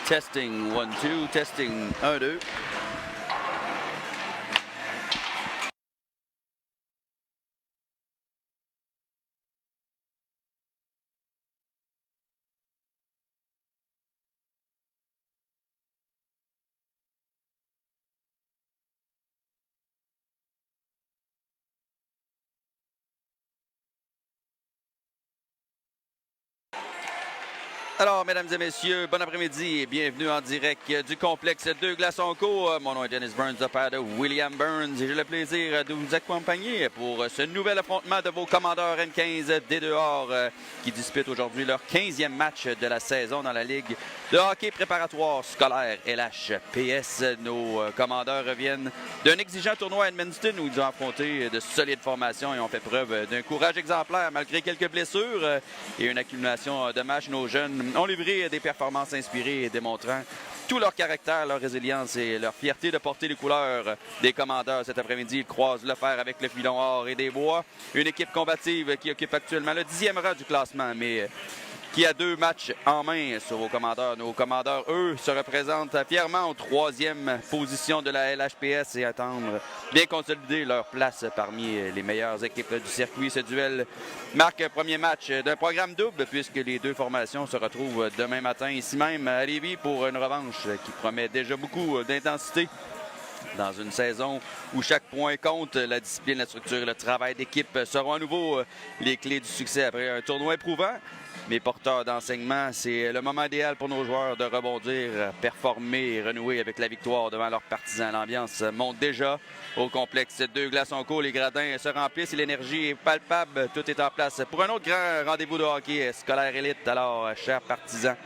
Testing 1, 2, testing 1, 2. Alors, mesdames et messieurs, bon après-midi et bienvenue en direct du complexe de Glaçons-Co. Mon nom est Dennis Burns, le père de William Burns, et j'ai le plaisir de vous accompagner pour ce nouvel affrontement de vos commandeurs M15 des dehors qui disputent aujourd'hui leur 15e match de la saison dans la Ligue de hockey préparatoire scolaire LHPS. Nos commandeurs reviennent d'un exigeant tournoi à Edmundston où ils ont affronté de solides formations et ont fait preuve d'un courage exemplaire malgré quelques blessures et une accumulation de matchs. Nos jeunes ont livré des performances inspirées et démontrant tout leur caractère, leur résilience et leur fierté de porter les couleurs des commandeurs. Cet après-midi, ils croisent le fer avec le filon or et des bois. Une équipe combative qui occupe actuellement le 10e rang du classement, mais qui a 2 matchs en main sur vos commandeurs. Nos commandeurs, eux, se représentent fièrement en 3e position de la LHPS et attendent bien consolider leur place parmi les meilleures équipes du circuit. Ce duel marque un premier match d'un programme double puisque les 2 formations se retrouvent demain matin ici même à Lévis pour une revanche qui promet déjà beaucoup d'intensité. Dans une saison où chaque point compte, la discipline, la structure et le travail d'équipe seront à nouveau les clés du succès après un tournoi éprouvant. Mais porteurs d'enseignement, c'est le moment idéal pour nos joueurs de rebondir, performer et renouer avec la victoire devant leurs partisans. L'ambiance monte déjà au complexe de Glaçons-Co. Les gradins se remplissent et l'énergie est palpable. Tout est en place pour un autre grand rendez-vous de hockey scolaire élite. Alors, chers partisans,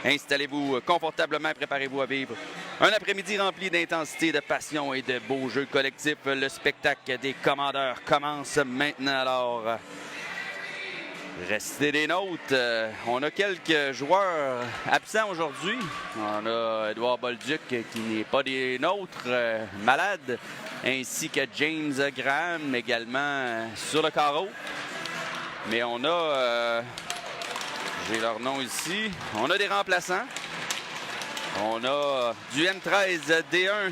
installez-vous confortablement, préparez-vous à vivre un après-midi rempli d'intensité, de passion et de beaux jeux collectifs. Le spectacle des commandeurs commence maintenant. Alors, restez des nôtres. On a quelques joueurs absents aujourd'hui. On a Edouard Bolduc qui n'est pas des nôtres, malade, ainsi que James Graham également sur le carreau. Mais on a, j'ai leur nom ici, on a des remplaçants. On a du M13 D1,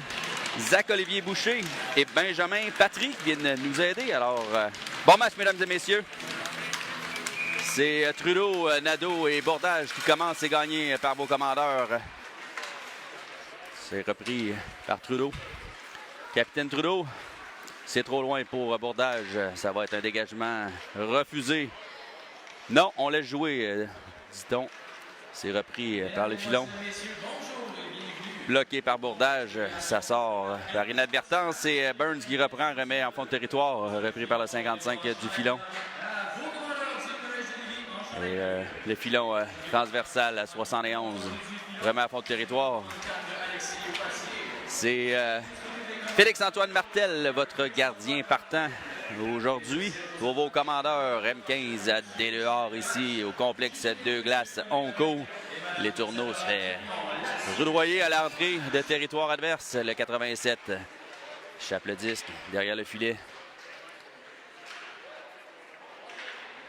Zach-Olivier Boucher et Benjamin Patry qui viennent nous aider. Alors, bon match, mesdames et messieurs. C'est Trudeau, Nadeau et Bordage qui commencent et gagnés par vos commandeurs. C'est repris par Trudeau. Capitaine Trudeau, c'est trop loin pour Bordage. Ça va être un dégagement refusé. Non, on laisse jouer, dit-on. C'est repris par le filon. Bloqué par Bordage, ça sort par inadvertance. Et Burns qui reprend, remet en fond de territoire, repris par le 55 du filon. Et le filon transversal à 71 remet à fond de territoire. C'est Félix-Antoine Martel, votre gardien partant aujourd'hui pour vos commandeurs M15 à dehors ici au complexe de Glaçons-Co. Les tourneaux se fait rudoyer à l'entrée de territoire adverse. Le 87 chape le disque derrière le filet.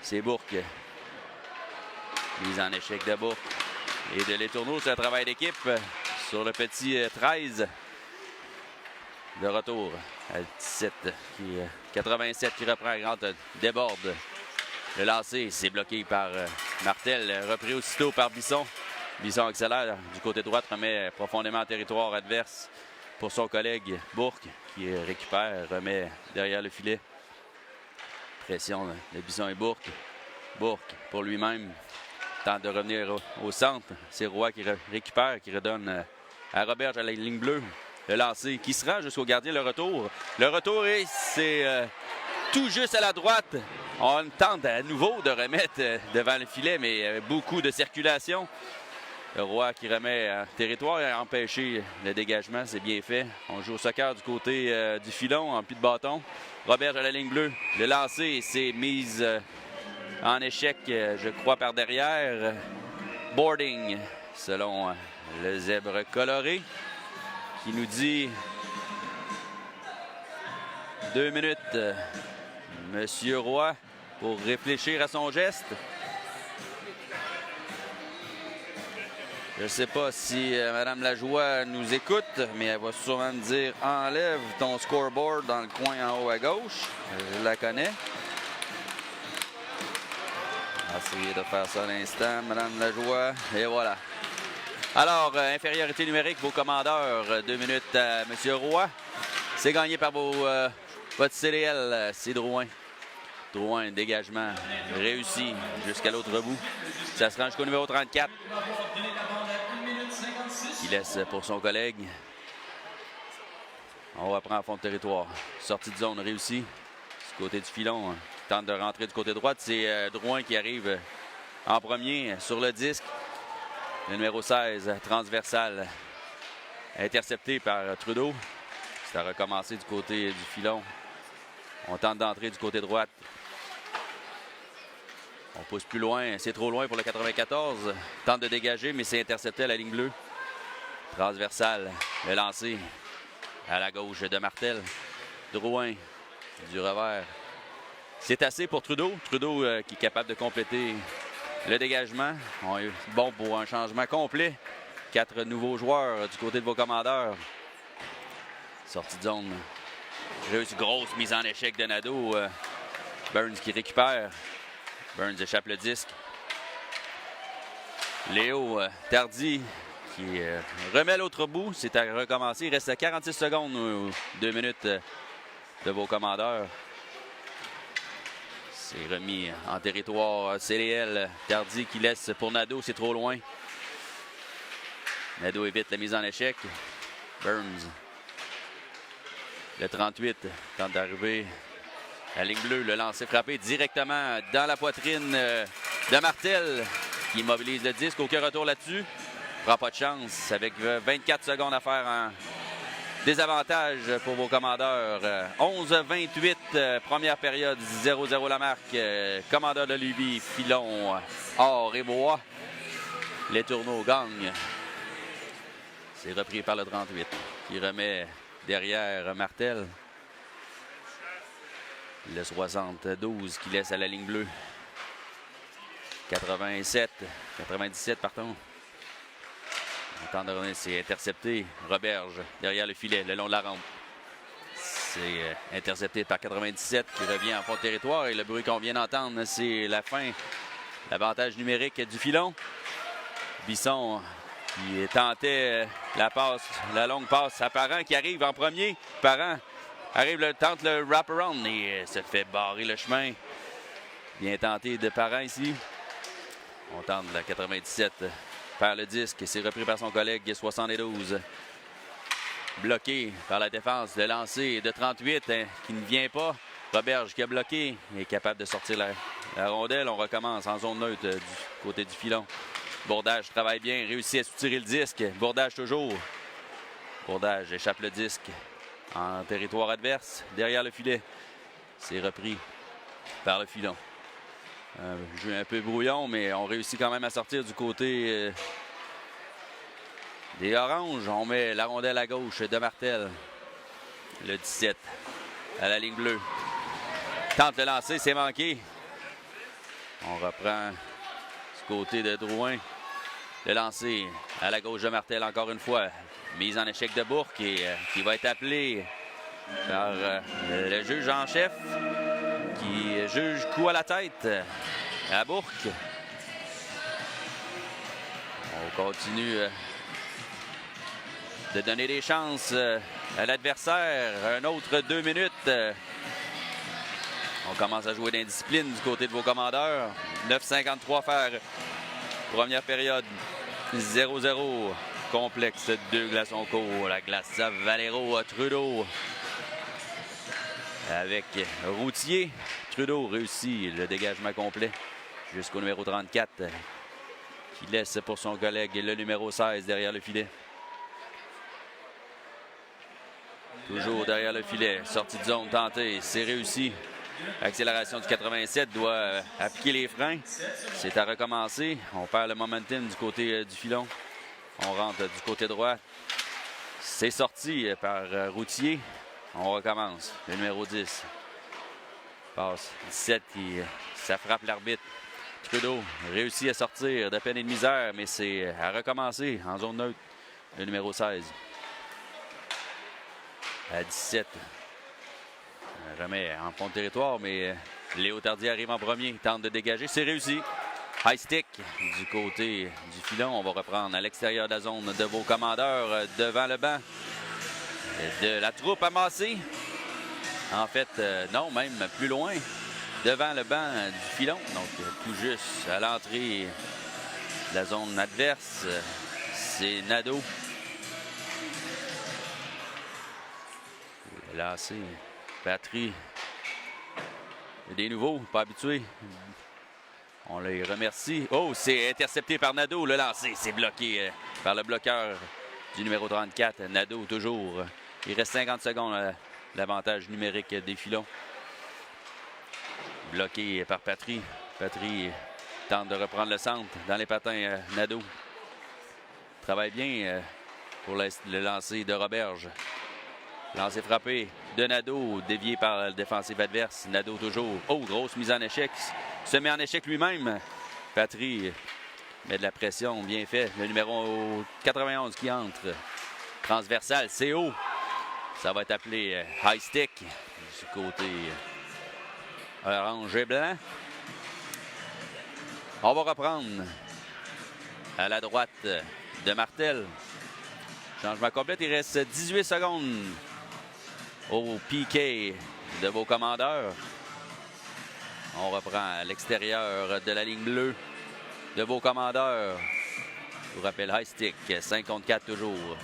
C'est Bourque. Mise en échec de Bourque. Et de Les Tourneaux, c'est un travail d'équipe sur le petit 13. De retour à 17. 87 qui reprend, Grant déborde. Le lancer, c'est bloqué par Martel. Repris aussitôt par Bisson. Bisson accélère du côté droit, remet profondément en territoire adverse pour son collègue Bourque qui récupère, remet derrière le filet. Pression de Bisson et Bourque. Bourque pour lui-même. Tente de revenir au centre. C'est Roy qui récupère, qui redonne à Roberge à la ligne bleue. Le lancer qui se rend jusqu'au gardien. Le retour. Le retour et c'est tout juste à la droite. On tente à nouveau de remettre devant le filet, mais beaucoup de circulation. Le Roy qui remet en territoire et a empêché le dégagement. C'est bien fait. On joue au soccer du côté du filon en pied de bâton. Roberge à la ligne bleue. Le lancer, c'est mise en échec, je crois, par derrière. Boarding, selon le zèbre coloré, qui nous dit 2 minutes. Monsieur Roy, pour réfléchir à son geste. Je ne sais pas si Mme Lajoie nous écoute, mais elle va sûrement me dire « Enlève ton scoreboard dans le coin en haut à gauche. » Je la connais. On va essayer de faire ça à l'instant, Mme Lajoie. Et voilà. Alors, infériorité numérique, vos commandeurs, 2 minutes à M. Roy. C'est gagné par votre CDL, c'est Drouin. Drouin, dégagement réussi jusqu'à l'autre bout. Ça se rend jusqu'au numéro 34. Qui laisse pour son collègue. On reprend à fond de territoire. Sortie de zone réussie. Du côté du filon, tente de rentrer du côté droit. C'est Drouin qui arrive en premier sur le disque. Le numéro 16, transversal, intercepté par Trudeau. C'est à recommencer du côté du filon. On tente d'entrer du côté droite. On pousse plus loin. C'est trop loin pour le 94. Tente de dégager, mais c'est intercepté à la ligne bleue. Transversal, le lancer à la gauche de Martel. Drouin, du revers. C'est assez pour Trudeau. Trudeau qui est capable de compléter le dégagement. On est bon pour un changement complet. 4 nouveaux joueurs du côté de vos commandeurs. Sortie de zone. Réussi, grosse mise en échec de Nadeau. Burns qui récupère. Burns échappe le disque. Léo Tardy qui remet l'autre bout. C'est à recommencer. Il reste 46 secondes ou 2 minutes de vos commandeurs. C'est remis en territoire CDL. Tardy qui laisse pour Nadeau. C'est trop loin. Nadeau évite la mise en échec. Burns. Le 38 tente d'arriver à la ligne bleue. Le lancer frappé directement dans la poitrine de Martel qui immobilise le disque. Aucun retour là-dessus. Prend pas de chance avec 24 secondes à faire en désavantage pour vos commandeurs. 11-28, première période, 0-0 la marque. Commandeur de Lévis, Filon, Or et Bois. Les tourneaux gagnent. C'est repris par le 38 qui remet derrière Martel. Le 72 qui laisse à la ligne bleue. 97, 97 pardon. On tente de revenir, c'est intercepté. Roberge derrière le filet, le long de la rampe. C'est intercepté par 97 qui revient en fond de territoire. Et le bruit qu'on vient d'entendre, c'est la fin. L'avantage numérique du filon. Bisson qui tentait la longue passe à Parent qui arrive en premier. Parent arrive, tente le wrap-around et se fait barrer le chemin. Bien tenté de Parent ici. On tente la 97 perd le disque et c'est repris par son collègue 72. Bloqué par la défense. Le lancer de 38 qui ne vient pas. Roberge qui a bloqué est capable de sortir la rondelle. On recommence en zone neutre du côté du filon. Bourdage travaille bien, réussit à soutirer le disque. Bourdage toujours. Bourdage échappe le disque en territoire adverse, derrière le filet. C'est repris par le filon. Jeu un peu brouillon, mais on réussit quand même à sortir du côté des Oranges. On met la rondelle à gauche de Martel. Le 17 à la ligne bleue. Tente de lancer, c'est manqué. On reprend du côté de Drouin. Le lancer à la gauche de Martel encore une fois. Mise en échec de Bourque et qui va être appelé par le juge en chef qui juge coup à la tête à Bourque. On continue de donner des chances à l'adversaire. Un autre 2 minutes. On commence à jouer d'indiscipline du côté de vos commandeurs. 9,53 faire. Première période. 0-0. Complexe 2 glaçons courts. La glace à Valero Trudeau. Avec Routier. Trudeau réussit le dégagement complet jusqu'au numéro 34 qui laisse pour son collègue le numéro 16 derrière le filet. Toujours derrière le filet. Sortie de zone tentée. C'est réussi. Accélération du 87 doit appliquer les freins. C'est à recommencer. On perd le momentum du côté du filon. On rentre du côté droit. C'est sorti par Routier. On recommence. Le numéro 10. Passe 17 qui ça frappe l'arbitre. Trudeau réussit à sortir de peine et de misère, mais c'est à recommencer en zone neutre. Le numéro 16. À 17. Remet en fond de territoire, mais Léo Tardy arrive en premier. Il tente de dégager. C'est réussi. High stick du côté du filon. On va reprendre à l'extérieur de la zone de vos commandeurs devant le banc de la troupe amassée. En fait, non, même plus loin. Devant le banc du filon. Donc, tout juste à l'entrée de la zone adverse. C'est Nadeau. Lancé. Patry. Il y a des nouveaux, pas habitués. On les remercie. Oh, c'est intercepté par Nadeau. Le lancer, c'est bloqué par le bloqueur du numéro 34. Nadeau, toujours. Il reste 50 secondes. L'avantage numérique des filons. Bloqué par Patry. Patry tente de reprendre le centre dans les patins. Nadeau travaille bien pour le lancer de Roberge. Lancer frappé de Nadeau, dévié par le défensif adverse. Nadeau toujours. Oh, grosse mise en échec. Se met en échec lui-même. Patry met de la pression, bien fait. Le numéro 91 qui entre. Transversal, c'est haut. Ça va être appelé high stick du côté orange et blanc. On va reprendre à la droite de Martel. Changement complet, il reste 18 secondes au piqué de vos commandeurs. On reprend à l'extérieur de la ligne bleue de vos commandeurs. Je vous rappelle, high stick, 5 contre 4 toujours.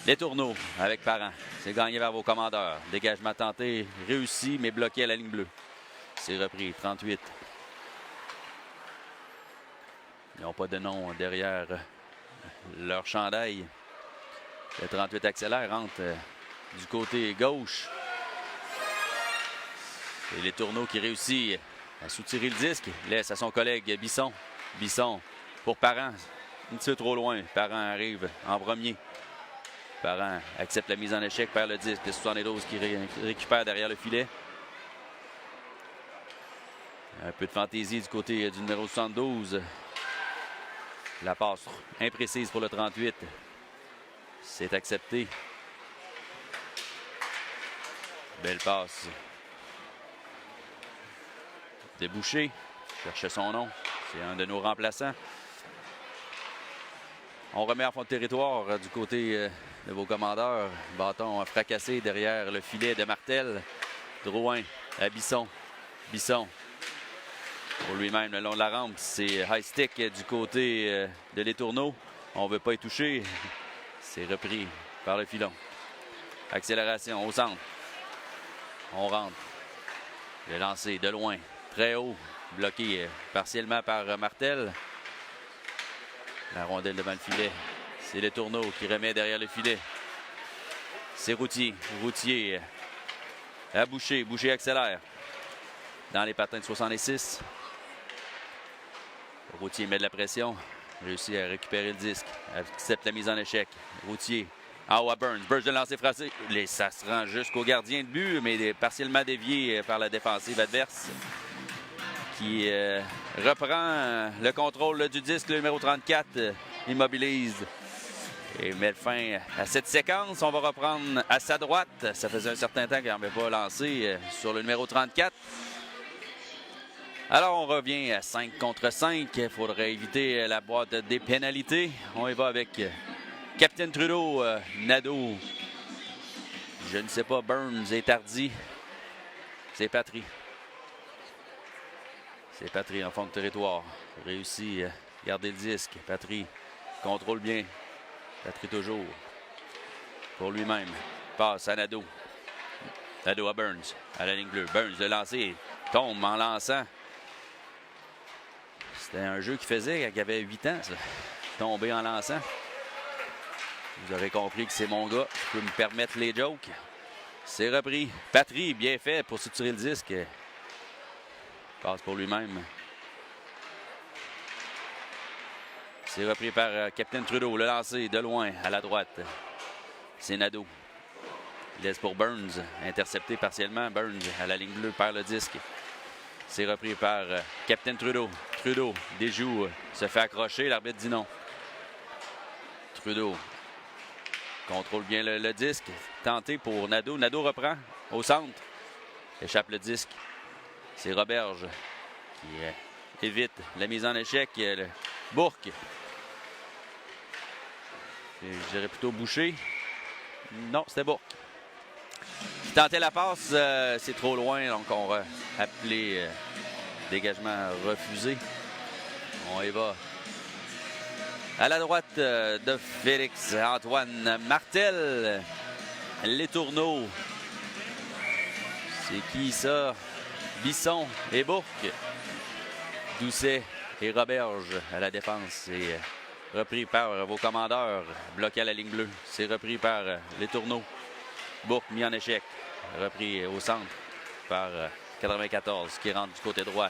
Les tourneaux avec Parent. C'est gagné vers vos commandeurs. Dégagement tenté, réussi, mais bloqué à la ligne bleue. C'est repris, 38. Ils n'ont pas de nom derrière leur chandail. Le 38 accélère, rentre du côté gauche. Et les tourneaux qui réussit à soutirer le disque. Laisse à son collègue Bisson. Bisson pour Parent. Un petit peu trop loin. Parent arrive en premier. Parent accepte la mise en échec, perd le disque. Le 72 qui récupère derrière le filet. Un peu de fantaisie du côté du numéro 72. La passe imprécise pour le 38. C'est accepté. Belle passe. Débouché. Cherche son nom. C'est un de nos remplaçants. On remet en fond de territoire du côté de vos commandeurs. Bâton fracassé derrière le filet de Martel. Drouin à Bisson. Bisson. Pour lui-même le long de la rampe. C'est high stick du côté de Les Tourneaux. On ne veut pas y toucher. C'est repris par le filon. Accélération au centre. On rentre. Le lancer de loin. Très haut. Bloqué partiellement par Martel. La rondelle devant le filet. C'est Les Tourneaux qui remet derrière le filet. C'est Routier. Routier à Boucher. Boucher accélère. Dans les patins de 66. Routier met de la pression. Réussit à récupérer le disque. Accepte la mise en échec. Routier. En haut à Burns. Burns de lancer frappé. Ça se rend jusqu'au gardien de but, mais partiellement dévié par la défensive adverse. Qui reprend le contrôle du disque. Le numéro 34 immobilise et met fin à cette séquence. On va reprendre à sa droite. Ça faisait un certain temps qu'il n'avait pas lancé sur le numéro 34. Alors, on revient à 5 contre 5. Il faudrait éviter la boîte des pénalités. On y va avec Capitaine Trudeau, Nadeau. Je ne sais pas, Burns et Tardy. C'est Patry. C'est Patry en fond de territoire. Réussit à garder le disque. Patry contrôle bien. Patry toujours. Pour lui-même. Passe à Nadeau. Nadeau à Burns. À la ligne bleue. Burns le lancer. Tombe en lançant. C'était un jeu qu'il faisait quand il avait 8 ans, ça. Tomber en lançant. Vous aurez compris que c'est mon gars. Je peux me permettre les jokes. C'est repris. Patry, bien fait pour soutirer le disque. Passe pour lui-même. C'est repris par Capitaine Trudeau. Le lancer de loin à la droite. C'est Nadeau. Il laisse pour Burns. Intercepté partiellement. Burns à la ligne bleue perd le disque. C'est repris par Capitaine Trudeau. Trudeau déjoue, se fait accrocher. L'arbitre dit non. Trudeau contrôle bien le disque. Tenté pour Nadeau. Nadeau reprend au centre. Échappe le disque. C'est Roberge qui évite la mise en échec. Bourque. Je dirais plutôt Boucher. Non, c'était Bourque. Qui tentait la passe. C'est trop loin. Donc, on va appeler dégagement refusé. On y va. À la droite de Félix Antoine Martel. Les tourneaux. C'est qui ça? Bisson et Bourque. Doucet et Roberge à la défense. C'est repris par vos commandeurs. Bloqué à la ligne bleue. C'est repris par les tourneaux. Bourque mis en échec. Repris au centre par 94 qui rentre du côté droit.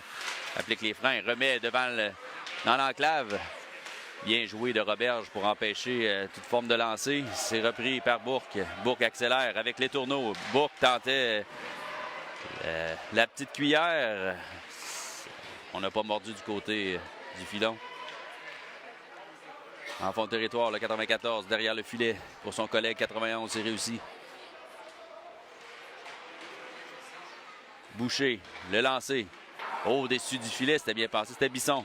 Applique les freins. Remet devant dans l'enclave. Bien joué de Roberge pour empêcher toute forme de lancer. C'est repris par Bourque. Bourque accélère avec les tourneaux. Bourque tentait la petite cuillère. On n'a pas mordu du côté du filon. En fond de territoire, le 94 derrière le filet pour son collègue 91. C'est réussi. Boucher, le lancer. Au-dessus du filet, c'était bien passé. C'était Bisson.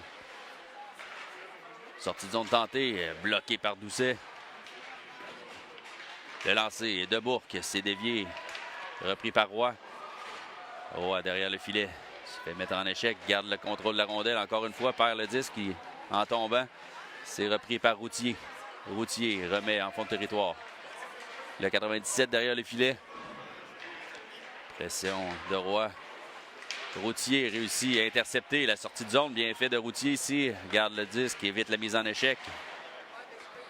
Sortie de zone tentée, bloqué par Doucet. Le lancer de Bourque, c'est dévié. Repris par Roy. Roy derrière le filet. Se fait mettre en échec, garde le contrôle de la rondelle. Encore une fois, perd le disque en tombant. C'est repris par Routier. Routier remet en fond de territoire. Le 97 derrière le filet. Pression de Roy. Routier réussit à intercepter la sortie de zone. Bien fait de Routier ici. Garde le disque, évite la mise en échec.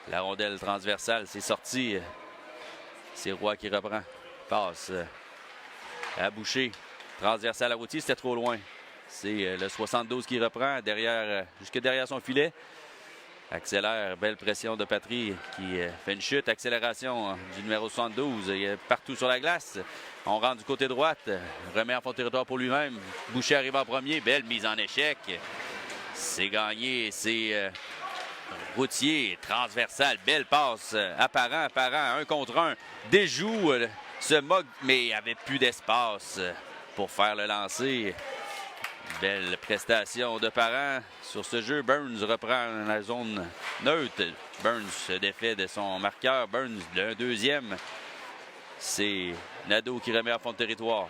La rondelle transversale, c'est sorti. C'est Roy qui reprend. Passe à Boucher. Transversale à Routier, c'était trop loin. C'est le 72 qui reprend jusque derrière son filet. Accélère, belle pression de Patry qui fait une chute. Accélération du numéro 72. Il est partout sur la glace. On rentre du côté droite. Remet en fond de territoire pour lui-même. Boucher arrive en premier. Belle mise en échec. C'est gagné. C'est Routier. Transversal. Belle passe. Apparent. 1 contre 1. Déjoue. Se moque, mais il n'y avait plus d'espace pour faire le lancer. Belle prestation de Parent sur ce jeu. Burns reprend la zone neutre. Burns se défait de son marqueur. Burns, le deuxième. C'est Nadeau qui remet à fond de territoire.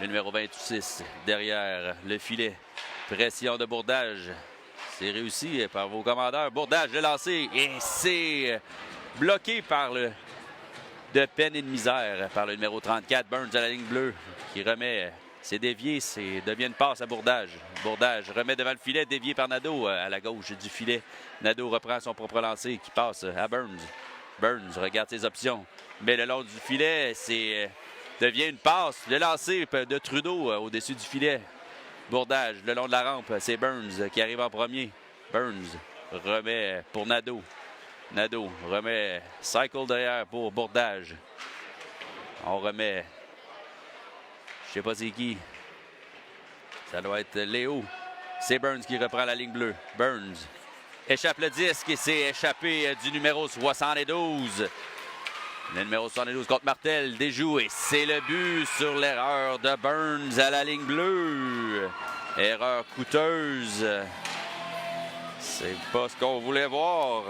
Le numéro 26 derrière le filet. Pression de Bourdage. C'est réussi par vos commandeurs. Bourdage le lancer et c'est bloqué par de peine et de misère par le numéro 34. Burns à la ligne bleue qui remet. C'est dévié, devient une passe à Bourdage. Bourdage remet devant le filet, dévié par Nadeau à la gauche du filet. Nadeau reprend son propre lancer qui passe à Burns. Burns regarde ses options. Mais le long du filet, devient une passe. Le lancer de Trudeau au-dessus du filet. Bourdage, le long de la rampe, c'est Burns qui arrive en premier. Burns remet pour Nadeau. Nadeau remet cycle derrière pour Bourdage. On remet. Je sais pas c'est qui. Ça doit être Léo. C'est Burns qui reprend la ligne bleue. Burns échappe le disque et c'est échappé du numéro 72. Le numéro 72 contre Martel déjoue et c'est le but sur l'erreur de Burns à la ligne bleue. Erreur coûteuse. C'est pas ce qu'on voulait voir.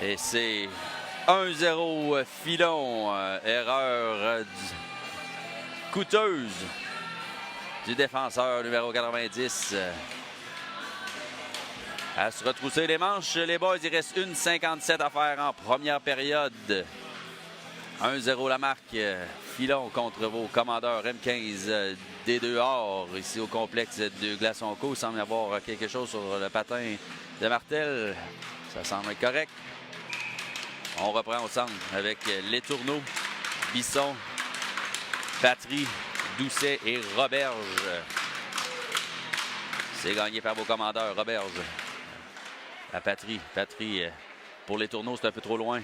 Et c'est 1-0 Filon. Erreur coûteuse du défenseur numéro 90. À se retrousser les manches, les boys, il reste 1,57 à faire en première période. 1-0 la marque. Filon contre vos commandeurs M15 des deux Or ici au complexe de Glaçon-Co. Il semble y avoir quelque chose sur le patin de Martel. Ça semble être correct. On reprend au centre avec les tourneaux, Bisson, Patry, Doucet et Roberge. C'est gagné par vos commandeurs. Roberge à Patry. Patry pour les tourneaux, c'est un peu trop loin.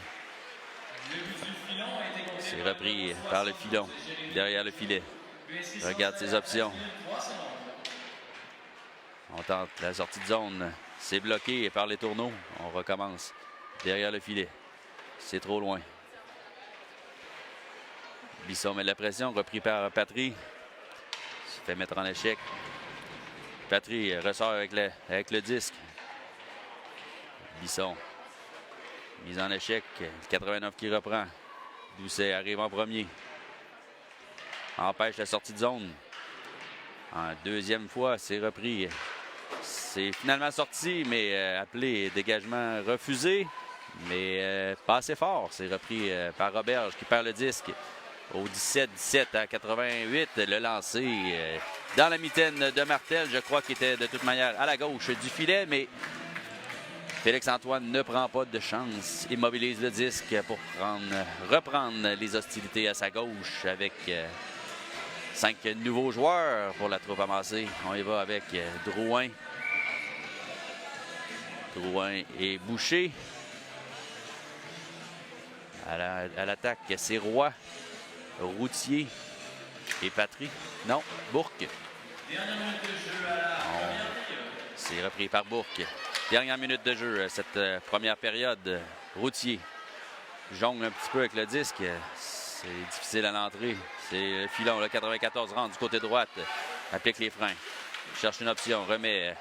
C'est repris par le filon, derrière le filet. Regarde ses options. On tente la sortie de zone. C'est bloqué par les tourneaux. On recommence derrière le filet. C'est trop loin. Bisson met de la pression, repris par Patry. Se fait mettre en échec. Patry ressort avec le disque. Bisson. Mise en échec. 89 qui reprend. Doucet arrive en premier. Empêche la sortie de zone. En deuxième fois, c'est repris. C'est finalement sorti, mais appelé dégagement refusé. Mais pas assez fort. C'est repris par Roberge qui perd le disque. Au 17-17 à 88, le lancer dans la mitaine de Martel. Je crois qu'il était de toute manière à la gauche du filet, mais Félix-Antoine ne prend pas de chance. Immobilise le disque pour reprendre les hostilités à sa gauche avec 5 nouveaux joueurs pour la troupe amassée. On y va avec Drouin. Drouin et Boucher. À l'attaque, c'est Roy, Routier et Patry. Non, Bourque. C'est repris par Bourque. Dernière minute de jeu, cette première période. Routier jongle un petit peu avec le disque. C'est difficile à l'entrée. C'est le filon, le 94 rentre du côté droite. Applique les freins. Cherche une option, remet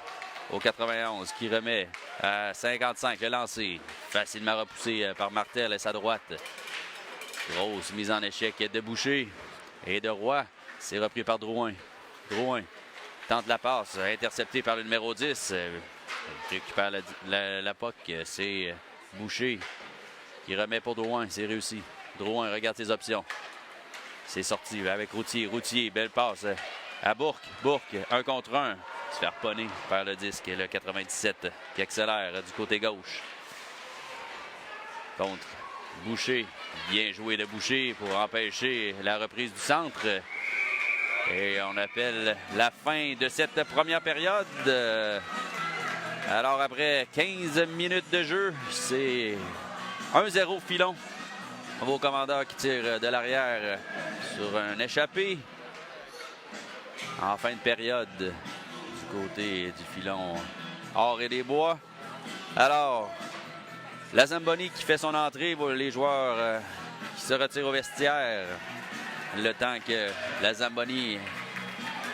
au 91 qui remet à 55. Le lancer facilement repoussé par Martel et sa droite. Grosse mise en échec de Boucher et de Roy. C'est repris par Drouin. Drouin tente la passe, intercepté par le numéro 10. Récupère la POC. C'est Boucher qui remet pour Drouin. C'est réussi. Drouin regarde ses options. C'est sorti avec Routier. Routier, belle passe à Bourque. Bourque, 1 contre 1. Se faire ponner par le disque. Le 97 qui accélère du côté gauche. Contre Boucher. Bien joué de Boucher pour empêcher la reprise du centre. Et on appelle la fin de cette première période. Alors après 15 minutes de jeu, c'est 1-0 filon. Nouveau commandeur qui tire de l'arrière sur un échappé. En fin de période, du côté du filon Or et des Bois. Alors, la Zamboni qui fait son entrée pour les joueurs qui se retirent au vestiaire. Le temps que la Zamboni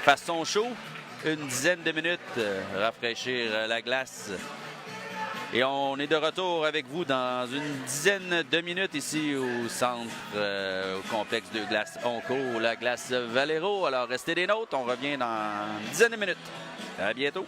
fasse son show. Une dizaine de minutes, rafraîchir la glace. Et on est de retour avec vous dans une dizaine de minutes ici au centre, au complexe de glace Onco, la glace Valero. Alors restez des nôtres, on revient dans une dizaine de minutes. À bientôt.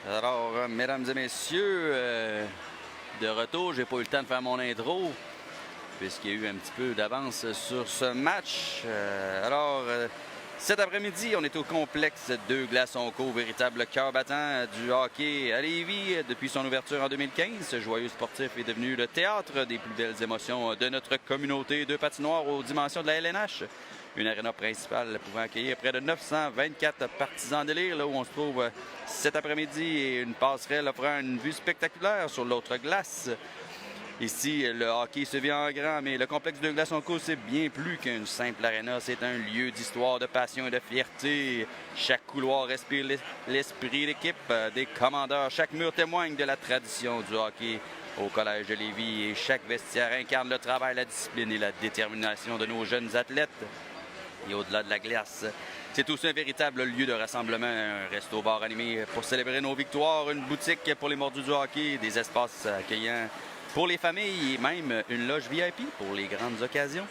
Alors, mesdames et messieurs, de retour, j'ai pas eu le temps de faire mon intro, puisqu'il y a eu un petit peu d'avance sur ce match. Cet après-midi, on est au complexe 2 Glaçons-Co, véritable cœur battant du hockey à Lévis. Depuis son ouverture en 2015, ce joyeux sportif est devenu le théâtre des plus belles émotions de notre communauté de patinoires aux dimensions de la LNH. Une aréna principale pouvant accueillir près de 924 partisans délire, là où on se trouve cet après-midi, et une passerelle offrant une vue spectaculaire sur l'autre glace. Ici, le hockey se vit en grand, mais le complexe de Glaçons-Co, c'est bien plus qu'une simple aréna. C'est un lieu d'histoire, de passion et de fierté. Chaque couloir respire l'esprit d'équipe des commandeurs. Chaque mur témoigne de la tradition du hockey au Collège de Lévis. Et chaque vestiaire incarne le travail, la discipline et la détermination de nos jeunes athlètes. Et au-delà de la glace, c'est aussi un véritable lieu de rassemblement, un resto-bar animé pour célébrer nos victoires, une boutique pour les mordus du hockey, des espaces accueillants pour les familles et même une loge VIP pour les grandes occasions.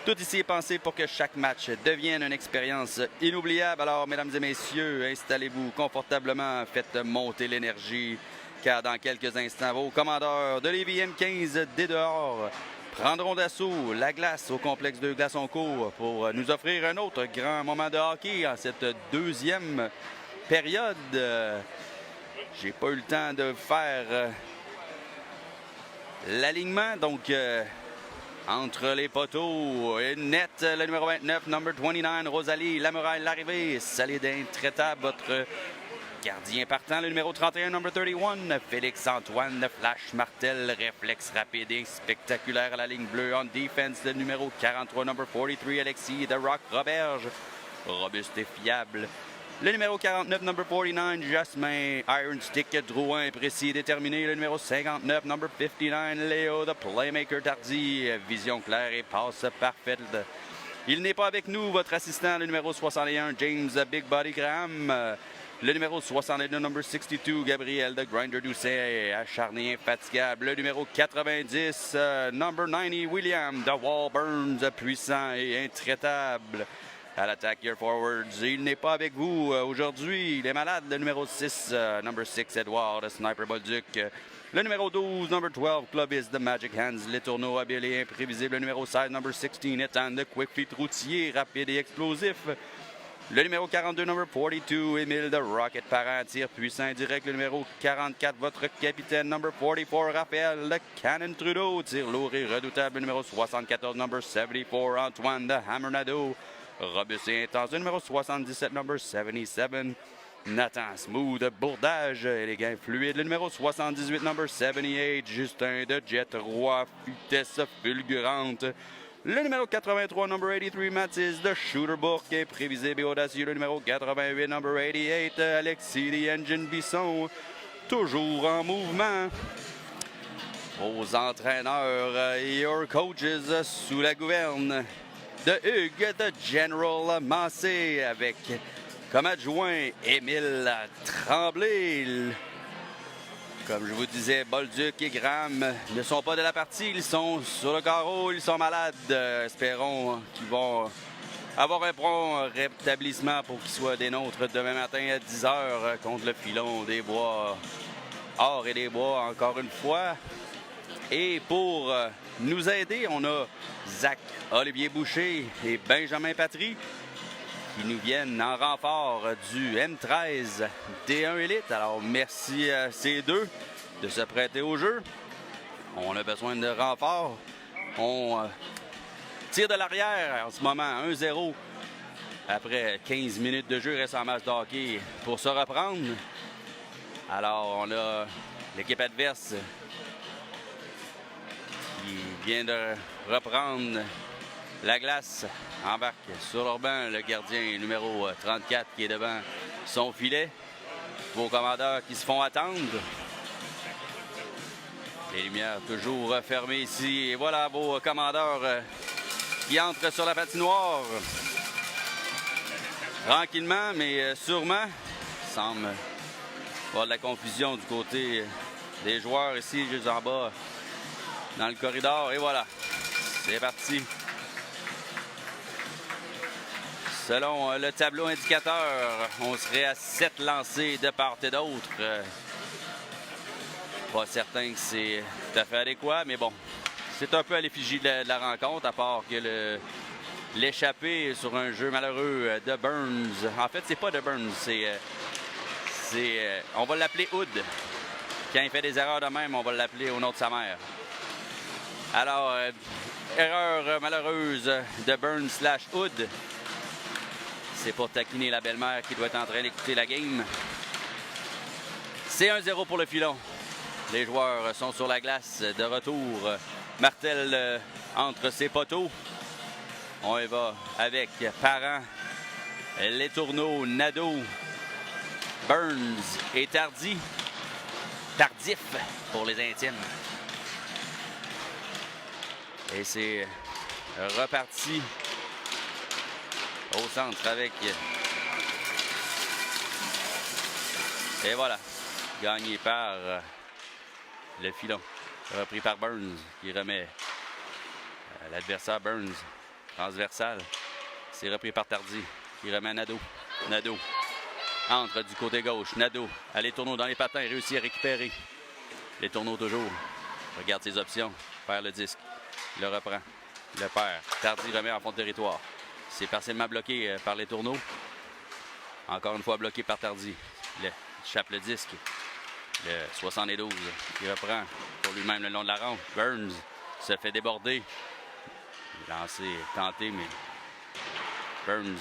Tout ici est pensé pour que chaque match devienne une expérience inoubliable. Alors, mesdames et messieurs, installez-vous confortablement, faites monter l'énergie, car dans quelques instants, vos commandeurs de Lévis M15 dès dehors prendront d'assaut la glace au complexe de Glaçons-Co pour nous offrir un autre grand moment de hockey en cette deuxième période. J'ai pas eu le temps de faire l'alignement, donc entre les poteaux, une nette, le numéro 29, number 29, Rosalie Lamuraille, l'arrivée, Salédin Tréta, votre gardien partant, le numéro 31, number 31, Félix-Antoine Flash Martel, réflexe rapide et spectaculaire à la ligne bleue. En défense, le numéro 43, number 43, Alexis The Rock Roberge, robuste et fiable. Le numéro 49, number 49, Jasmin Iron Stick Drouin, précis et déterminé. Le numéro 59, number 59, Léo The Playmaker Tardy, vision claire et passe parfaite. Il n'est pas avec nous, votre assistant, le numéro 61, James Big Body Graham. Le numéro 62, number 62, Gabriel The Grinder Doucet, acharné, infatigable. Le numéro 90, number 90, William The Wall Burns, puissant et intraitable. À l'attaque, your forwards, il n'est pas avec vous aujourd'hui. Il est malade. Le numéro 6, number 6, Edouard, Sniper Bolduc. Le numéro 12, number 12, Clovis, The Magic Hands, les tourneaux habiles et imprévisibles. Le numéro 16, number 16, Ethan, The Quick Feet routier, rapide et explosif. Le numéro 42, number 42, Émile The Rocket Parent, tir puissant et direct. Le numéro 44, votre capitaine, number 44, Raphaël The Cannon Trudeau, tir lourd et redoutable. Le numéro 74, number 74, Antoine The Hammernado, robuste et intense. Le numéro 77, number 77, Nathan Smooth, bourdage, élégant et fluide. Le numéro 78, number 78, Justin de Jet Roi, vitesse fulgurante. Le numéro 83, number 83, Mathis de Shooterbook, imprévisible et audacieux. Le numéro 88, number 88, Alexis The Engine Bisson, toujours en mouvement. Aux entraîneurs et your coaches sous la gouverne de Hugues The General Massé, avec comme adjoint Émile Tremblay. Comme je vous disais, Bolduc et Graham ne sont pas de la partie. Ils sont sur le carreau, ils sont malades. Espérons qu'ils vont avoir un bon rétablissement pour qu'ils soient des nôtres demain matin à 10h contre le Filon des Bois. Or et des Bois, encore une fois. Et pour nous aider, on a Zach Olivier Boucher et Benjamin Patry qui nous viennent en renfort du M13 D1 Elite. Alors, merci à ces deux de se prêter au jeu. On a besoin de renfort. On tire de l'arrière en ce moment, 1-0. Après 15 minutes de jeu, reste en match de hockey pour se reprendre. Alors, on a l'équipe adverse qui vient de reprendre la glace, embarque sur leur banc le gardien numéro 34 qui est devant son filet. Vos commandeurs qui se font attendre. Les lumières toujours fermées ici. Et voilà vos commandeurs qui entrent sur la patinoire. Tranquillement, mais sûrement. Il semble avoir de la confusion du côté des joueurs ici, juste en bas, dans le corridor. Et voilà, c'est parti. Selon le tableau indicateur, on serait à 7 lancés de part et d'autre. Pas certain que c'est tout à fait adéquat, mais bon, c'est un peu à l'effigie de la rencontre, à part que l'échappée sur un jeu malheureux de Burns. En fait, c'est pas de Burns, on va l'appeler Hood. Quand il fait des erreurs de même, on va l'appeler au nom de sa mère. Alors, erreur malheureuse de Burns / Hood. C'est pour taquiner la belle-mère qui doit être en train d'écouter la game. C'est 1-0 pour le Filon. Les joueurs sont sur la glace de retour. Martel entre ses poteaux. On y va avec Parent, Letourneau, Nadeau, Burns et Tardy. Tardif pour les intimes. Et c'est reparti au centre avec... Et voilà, gagné par le Filon. Repris par Burns qui remet l'adversaire Burns. Transversal. C'est repris par Tardy qui remet à Nadeau. Nadeau entre du côté gauche. Nadeau a les tourneaux dans les patins. Réussit à récupérer. Les tourneaux toujours. Regarde ses options. Perd le disque. Il le reprend. Il le perd. Tardy remet en fond de territoire. C'est partiellement bloqué par les tourneaux. Encore une fois bloqué par Tardy. Il échappe le disque. Le 72 qui reprend pour lui-même le long de la rampe. Burns se fait déborder. Lancé, tenté, mais Burns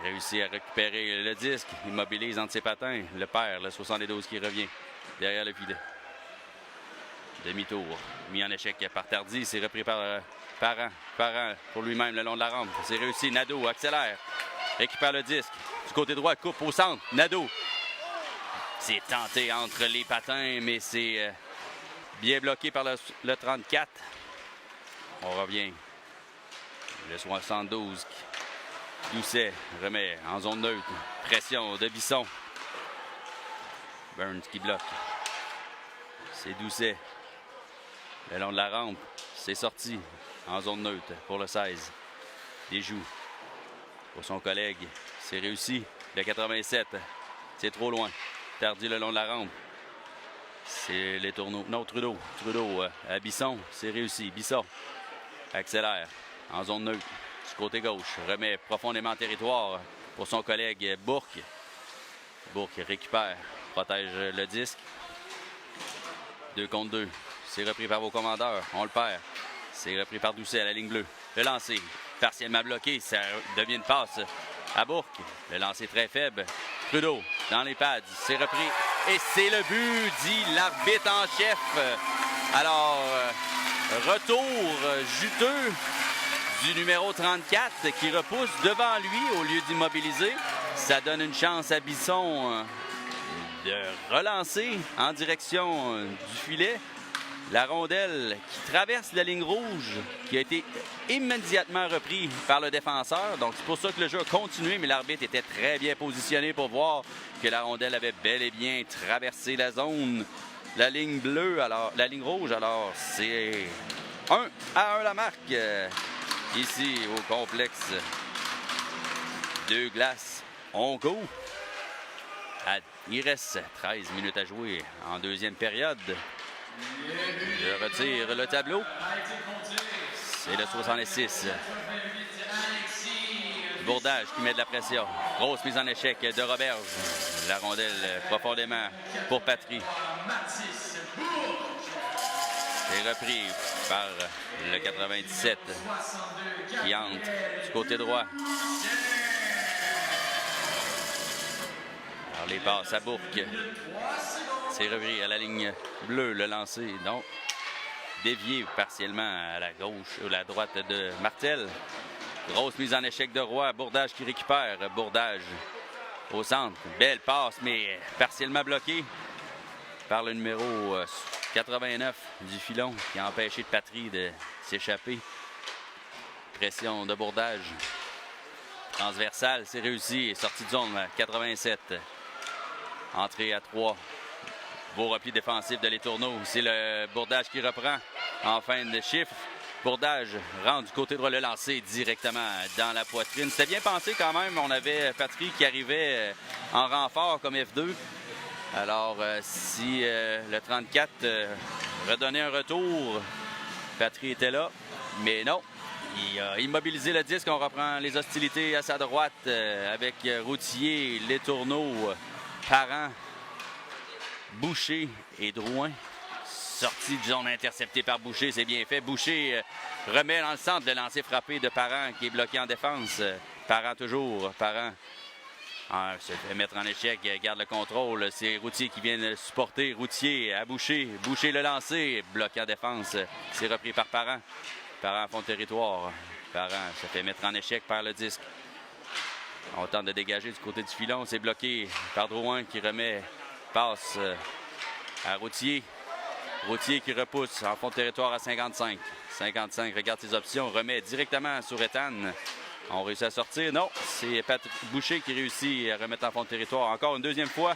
réussit à récupérer le disque. Immobilise entre ses patins. Le perd, le 72 qui revient derrière le filet. Demi-tour, mis en échec par Tardy. C'est repris par Parent. Parent pour lui-même le long de la rampe. C'est réussi. Nadeau accélère. Récupère le disque. Du côté droit, coupe au centre. Nadeau. C'est tenté entre les patins, mais c'est bien bloqué par le 34. On revient. Le 72. Doucet remet en zone neutre. Pression de Bisson. Burns qui bloque. C'est Doucet. Le long de la rampe. C'est sorti en zone neutre pour le 16. Des joues pour son collègue. C'est réussi. Le 87. C'est trop loin. Tardy le long de la rampe. C'est les tourneaux. Non, Trudeau. Trudeau à Bisson. C'est réussi. Bisson accélère en zone neutre du côté gauche. Remet profondément en territoire pour son collègue Bourque. Bourque récupère. Protège le disque. 2 contre 2. C'est repris par vos commandeurs. On le perd. C'est repris par Doucet à la ligne bleue. Le lancer partiellement bloqué. Ça devient une passe à Bourque. Le lancer très faible. Trudeau dans les pads. C'est repris. Et c'est le but, dit l'arbitre en chef. Alors, retour juteux du numéro 34 qui repousse devant lui au lieu d'immobiliser. Ça donne une chance à Bisson de relancer en direction du filet. La rondelle qui traverse la ligne rouge, qui a été immédiatement repris par le défenseur. Donc, c'est pour ça que le jeu a continué, mais l'arbitre était très bien positionné pour voir que la rondelle avait bel et bien traversé la zone. La ligne bleue, alors la ligne rouge, alors c'est 1-1 la marque ici au complexe Deux Glaces Onco. Il reste 13 minutes à jouer en deuxième période. Je retire le tableau. C'est le 66. Bourdage qui met de la pression. Grosse mise en échec de Roberge. La rondelle profondément pour Patry. C'est repris par le 97 qui entre du côté droit. Alors les passes à Bourque. C'est repris à la ligne bleue, le lancer. Donc, dévié partiellement à la gauche ou à la droite de Martel. Grosse mise en échec de Roy. Bourdage qui récupère. Bourdage au centre. Belle passe, mais partiellement bloquée par le numéro 89 du Filon qui a empêché de Patry de s'échapper. Pression de Bourdage. Transversale, c'est réussi. Sortie de zone 87. Entrée à 3. Beau repli défensif de Les Tourneaux. C'est le Bourdage qui reprend en fin de chiffre. Bourdage rentre du côté droit, le lancer directement dans la poitrine. C'était bien pensé quand même. On avait Patry qui arrivait en renfort comme F2. Alors, si le 34 redonnait un retour, Patry était là. Mais non, il a immobilisé le disque. On reprend les hostilités à sa droite avec Routier, Letourneau, Parent, Boucher et Drouin. Sortie de zone interceptée par Boucher, c'est bien fait. Boucher remet dans le centre le lancer frappé de Parent qui est bloqué en défense. Parent toujours, Parent se fait mettre en échec, garde le contrôle. C'est Routier qui vient supporter. Routier à Boucher. Boucher le lancer, bloqué en défense. C'est repris par Parent. Parent à fond de territoire. Parent se fait mettre en échec par le disque. On tente de dégager du côté du filon. C'est bloqué par Drouin qui remet, passe à Routier. Routier qui repousse en fond de territoire à 55. 55, regarde ses options, remet directement sur Ethan. On réussit à sortir. Non, c'est Boucher qui réussit à remettre en fond de territoire. Encore une deuxième fois,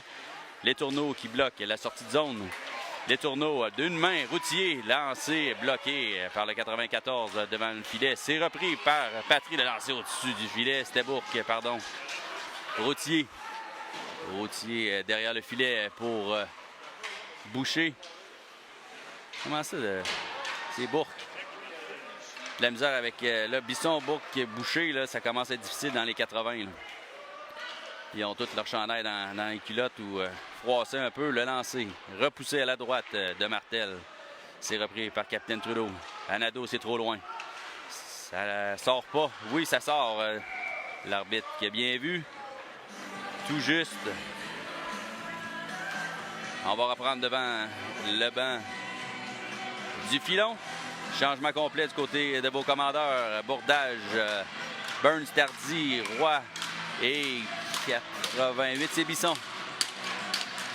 Letourneau qui bloque la sortie de zone. Letourneau d'une main, Routier lancé, bloqué par le 94 devant le filet. C'est repris par Patry, le lancé au-dessus du filet. C'était Bourque, pardon. Routier. Routier derrière le filet pour Boucher. Comment ça? C'est Bourque. La misère avec le Bisson, Bourque, Boucher, là, ça commence à être difficile dans les 80. Là. Ils ont toutes leur chandail dans les culottes ou froissé un peu, le lancer. Repoussé à la droite de Martel. C'est repris par Capitaine Trudeau. Anado, c'est trop loin. Ça sort pas. Oui, ça sort. L'arbitre qui a bien vu. Tout juste. On va reprendre devant le banc du filon. Changement complet du côté de vos commandeurs. Bourdage, Burns, Tardy, Roy et 88, c'est Bisson.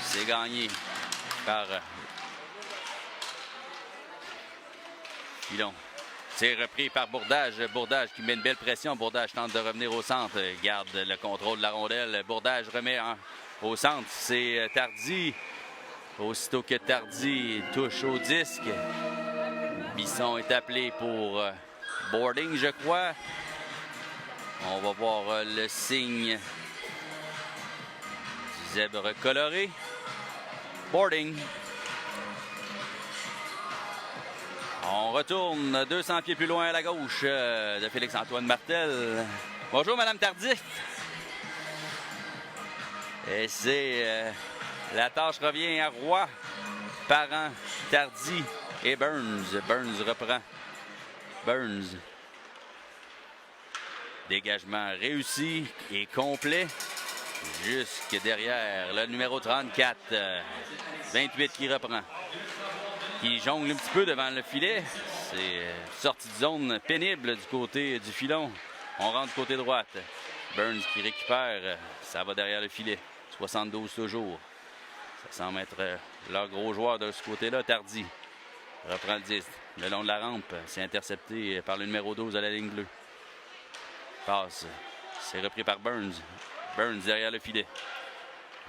C'est gagné par Filon. C'est repris par Bourdage. Bourdage qui met une belle pression. Bourdage tente de revenir au centre. Garde le contrôle de la rondelle. Bourdage remet au centre. C'est Tardy. Aussitôt que Tardy touche au disque, Bisson est appelé pour boarding, je crois. On va voir le signe du zèbre coloré. Boarding. On retourne 200 pieds plus loin à la gauche de Félix-Antoine Martel. Bonjour, Madame Tardif. Et c'est... la tâche revient à Roy, Parent, Tardy et Burns. Burns reprend. Burns. Dégagement réussi et complet. Jusque derrière le numéro 34. 28 qui reprend. Qui jongle un petit peu devant le filet. C'est sortie de zone pénible du côté du filon. On rentre du côté droite. Burns qui récupère. Ça va derrière le filet. 72 toujours. Ça semble être leur gros joueur de ce côté-là. Tardy reprend le 10. Le long de la rampe, c'est intercepté par le numéro 12 à la ligne bleue. Passe. C'est repris par Burns. Burns derrière le filet.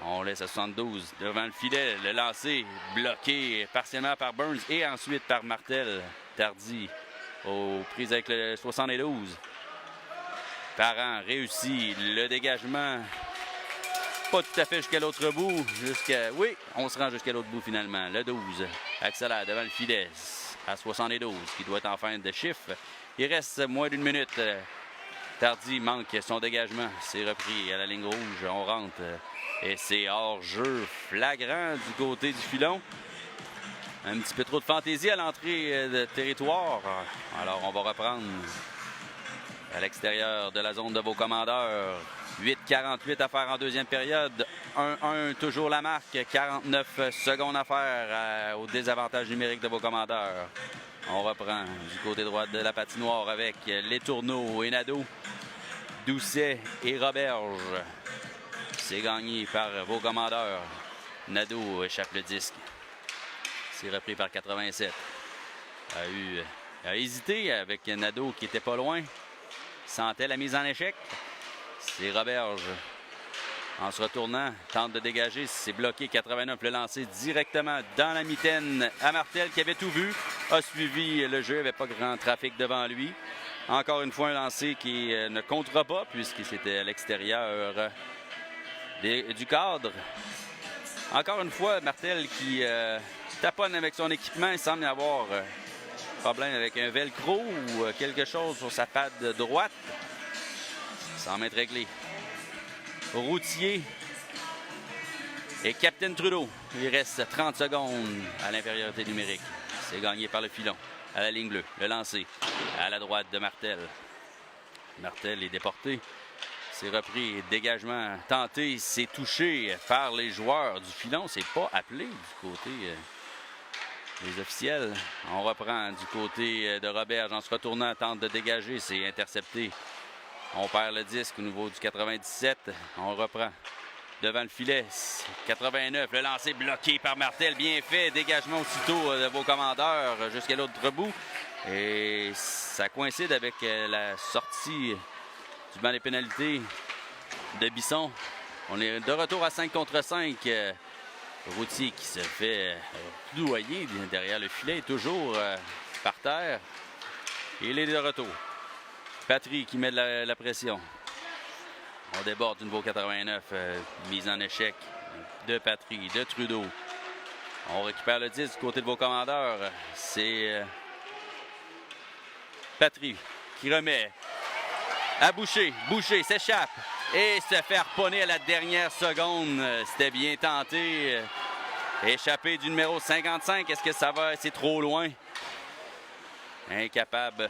On laisse à 72 devant le filet. Le lancer bloqué partiellement par Burns et ensuite par Martel. Tardy aux prises avec le 72. Parent réussit le dégagement. Pas tout à fait jusqu'à l'autre bout. Oui, on se rend jusqu'à l'autre bout finalement. Le 12 accélère devant le filet à 72 qui doit être en fin de chiffre. Il reste moins d'une minute. Tardy manque son dégagement. C'est repris à la ligne rouge. On rentre. Et c'est hors-jeu flagrant du côté du filon. Un petit peu trop de fantaisie à l'entrée de territoire. Alors on va reprendre à l'extérieur de la zone de vos commandeurs. 8,48 à faire en deuxième période. 1-1 toujours la marque. 49 secondes à faire au désavantage numérique de vos commandeurs. On reprend du côté droit de la patinoire avec Letourneau et Nadeau, Doucet et Roberge. C'est gagné par vos commandeurs. Nadeau échappe le disque. C'est repris par 87. A hésité avec Nadeau qui était pas loin. Sentait la mise en échec. C'est Roberge. En se retournant, tente de dégager. C'est bloqué. 89 le lancer directement dans la mitaine à Martel qui avait tout vu. a suivi le jeu. Il n'y avait pas grand trafic devant lui. Encore une fois, un lancer qui ne comptera pas puisque c'était à l'extérieur du cadre. Encore une fois, Martel qui taponne avec son équipement. Il semble y avoir problème avec un velcro ou quelque chose sur sa patte droite. Ça semble être réglé. Routier et Captain Trudeau. Il reste 30 secondes à l'infériorité numérique. C'est gagné par le filon. À la ligne bleue, le lancer à la droite de Martel. Martel est déporté. C'est repris. Dégagement tenté. C'est touché par les joueurs du filon. C'est pas appelé du côté des officiels. On reprend du côté de Roberge. En se retournant, tente de dégager. C'est intercepté. On perd le disque au niveau du 97. On reprend. Devant le filet, 89, le lancer bloqué par Martel, bien fait, dégagement aussitôt de vos commandeurs jusqu'à l'autre bout. Et ça coïncide avec la sortie du banc des pénalités de Bisson. On est de retour à 5 contre 5. Routier qui se fait plouayer derrière le filet, toujours par terre. Il est de retour. Patry qui met de la pression. On déborde du nouveau 89, mise en échec de Patry, de Trudeau. On récupère le 10 du côté de vos commandeurs. C'est Patry qui remet à Boucher. Boucher s'échappe et se fait harponner à la dernière seconde. C'était bien tenté. Échappé du numéro 55. Est-ce que ça va? C'est trop loin. Incapable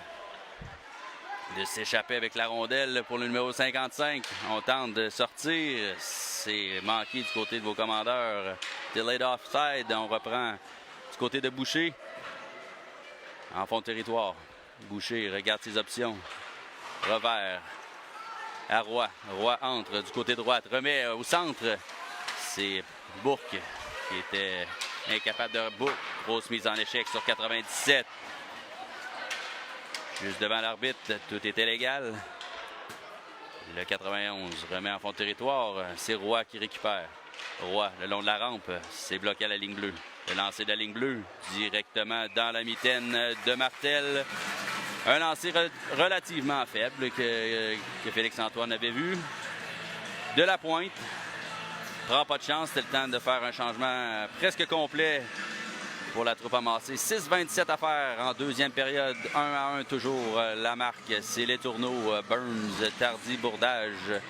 de s'échapper avec la rondelle pour le numéro 55. On tente de sortir. C'est manqué du côté de vos commandeurs. Delayed offside. On reprend du côté de Boucher. En fond de territoire. Boucher regarde ses options. Revers à Roy. Roy entre du côté droite. Remet au centre. C'est Bourque qui était incapable de Bourque. Grosse mise en échec sur 97. Juste devant l'arbitre, tout était légal. Le 91 remet en fond de territoire. C'est Roy qui récupère. Roy, le long de la rampe, c'est bloqué à la ligne bleue. Le lancer de la ligne bleue, directement dans la mitaine de Martel. Un lancer relativement faible que Félix-Antoine avait vu. De la pointe. Prend pas de chance. C'était le temps de faire un changement presque complet pour la troupe amassée. 6-27 à faire en deuxième période. 1-1 toujours la marque. C'est les tourneaux. Burns, Tardy, Bourdage.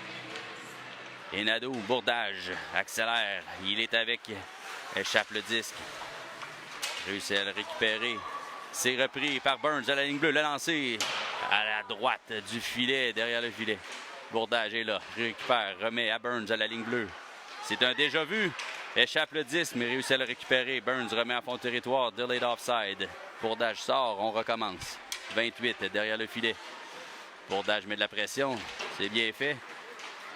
Et Nadeau, Bourdage, accélère. Il est avec. Échappe le disque. Réussit à le récupérer. C'est repris par Burns à la ligne bleue. Le lancer à la droite du filet, derrière le filet. Bourdage est là. Récupère, remet à Burns à la ligne bleue. C'est un déjà vu. Échappe le disque, mais réussit à le récupérer. Burns remet en fond de territoire. Delayed offside. Bourdage sort, on recommence. 28 derrière le filet. Bourdage met de la pression. C'est bien fait.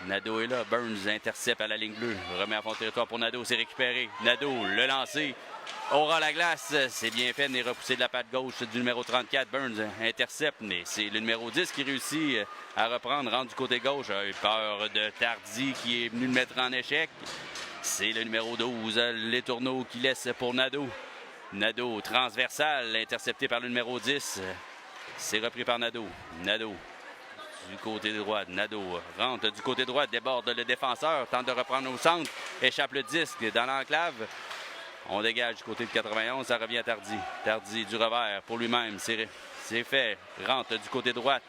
Nadeau est là. Burns intercepte à la ligne bleue. Remet en fond de territoire pour Nadeau. C'est récupéré. Nadeau, le lancer. Aura la glace. C'est bien fait. N'est repoussé de la patte gauche du numéro 34. Burns intercepte, mais c'est le numéro 10 qui réussit à reprendre. Rentre du côté gauche. A eu peur de Tardy qui est venu le mettre en échec. C'est le numéro 12, les tourneaux qui laisse pour Nadeau. Nadeau, transversal, intercepté par le numéro 10. C'est repris par Nadeau. Nadeau, du côté droit. Nadeau rentre du côté droit, déborde le défenseur, tente de reprendre au centre, échappe le disque dans l'enclave. On dégage du côté de 91, ça revient à Tardy. Tardy du revers pour lui-même, c'est fait. Rentre du côté droit.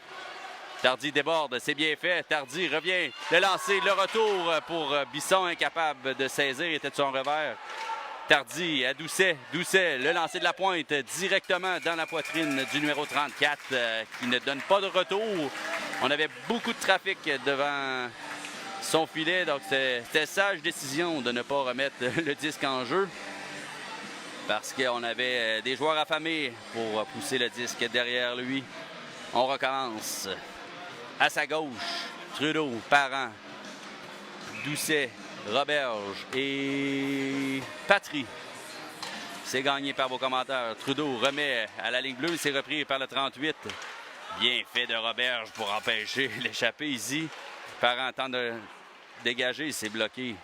Tardy déborde, c'est bien fait. Tardy revient. Le lancer, le retour pour Bisson, incapable de saisir, était de son revers. Tardy à Doucet. Doucet, le lancer de la pointe directement dans la poitrine du numéro 34 qui ne donne pas de retour. On avait beaucoup de trafic devant son filet, donc c'était sage décision de ne pas remettre le disque en jeu parce qu'on avait des joueurs affamés pour pousser le disque derrière lui. On recommence. À sa gauche, Trudeau, Parent, Doucet, Roberge et Patry. C'est gagné par vos commentaires. Trudeau remet à la ligne bleue, c'est repris par le 38. Bien fait de Roberge pour empêcher l'échappée ici. Parent tente de dégager, c'est bloqué.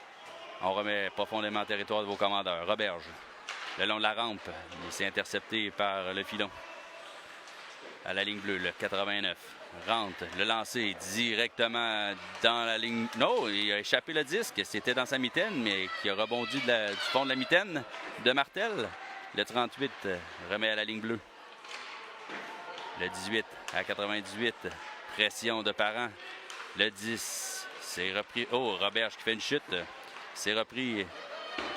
On remet profondément en territoire de vos commandeurs. Roberge le long de la rampe. Il s'est intercepté par le filon. À la ligne bleue, le 89. Rentre, le lancer directement dans la ligne. Non, il a échappé le disque. C'était dans sa mitaine, mais qui a rebondi du fond de la mitaine de Martel. Le 38 remet à la ligne bleue. Le 18 à 98. Pression de Parent. Le 10, c'est repris. Oh, Roberge qui fait une chute. C'est repris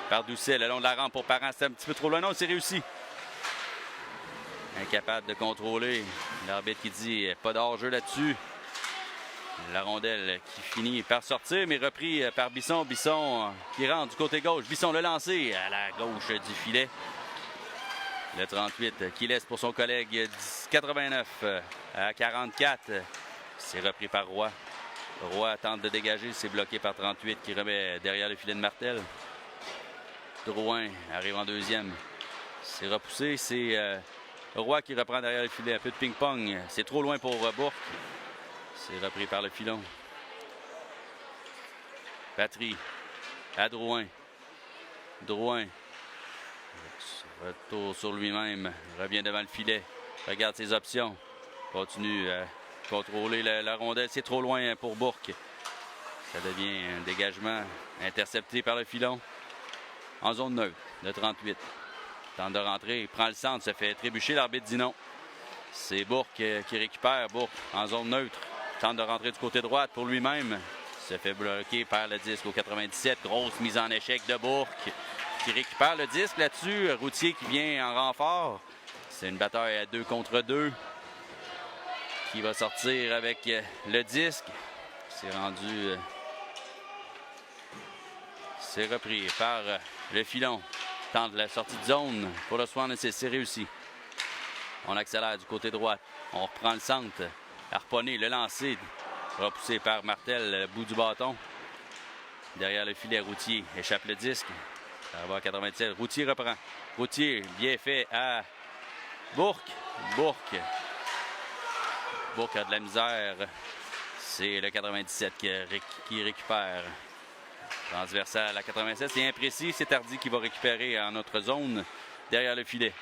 par Doucet le long de la rampe pour Parent. C'est un petit peu trop loin. Non, c'est réussi. Incapable de contrôler. L'arbitre qui dit pas d'hors-jeu là-dessus. La rondelle qui finit par sortir, mais repris par Bisson. Bisson qui rentre du côté gauche. Bisson le lancé à la gauche du filet. Le 38 qui laisse pour son collègue 89 à 44. C'est repris par Roy. Roy tente de dégager. C'est bloqué par 38 qui remet derrière le filet de Martel. Drouin arrive en deuxième. C'est repoussé. C'est Roy qui reprend derrière le filet. Un peu de ping-pong. C'est trop loin pour Bourque. C'est repris par le filon. Patry à Drouin. Drouin. Retour sur lui-même. Revient devant le filet. Regarde ses options. Continue à contrôler la rondelle. C'est trop loin pour Bourque. Ça devient un dégagement intercepté par le filon. En zone neutre, le 38. Tente de rentrer, il prend le centre, se fait trébucher. L'arbitre dit non. C'est Bourque qui récupère. Bourque en zone neutre. Tente de rentrer du côté droit pour lui-même. Se fait bloquer par le disque au 97. Grosse mise en échec de Bourque qui récupère le disque là-dessus. Routier qui vient en renfort. C'est une bataille à 2 contre 2. Qui va sortir avec le disque. C'est rendu... c'est repris par le filon. Tente la sortie de zone pour le Swan, c'est réussi. On accélère du côté droit. On reprend le centre. Harponné, le lancer. Repoussé par Martel, le bout du bâton. Derrière le filet, Routier échappe le disque. Ça va à 97. Routier reprend. Routier, bien fait à Bourque. Bourque. Bourque a de la misère. C'est le 97 qui récupère. Transversal à 87, c'est imprécis. C'est Tardy qui va récupérer en notre zone derrière le filet.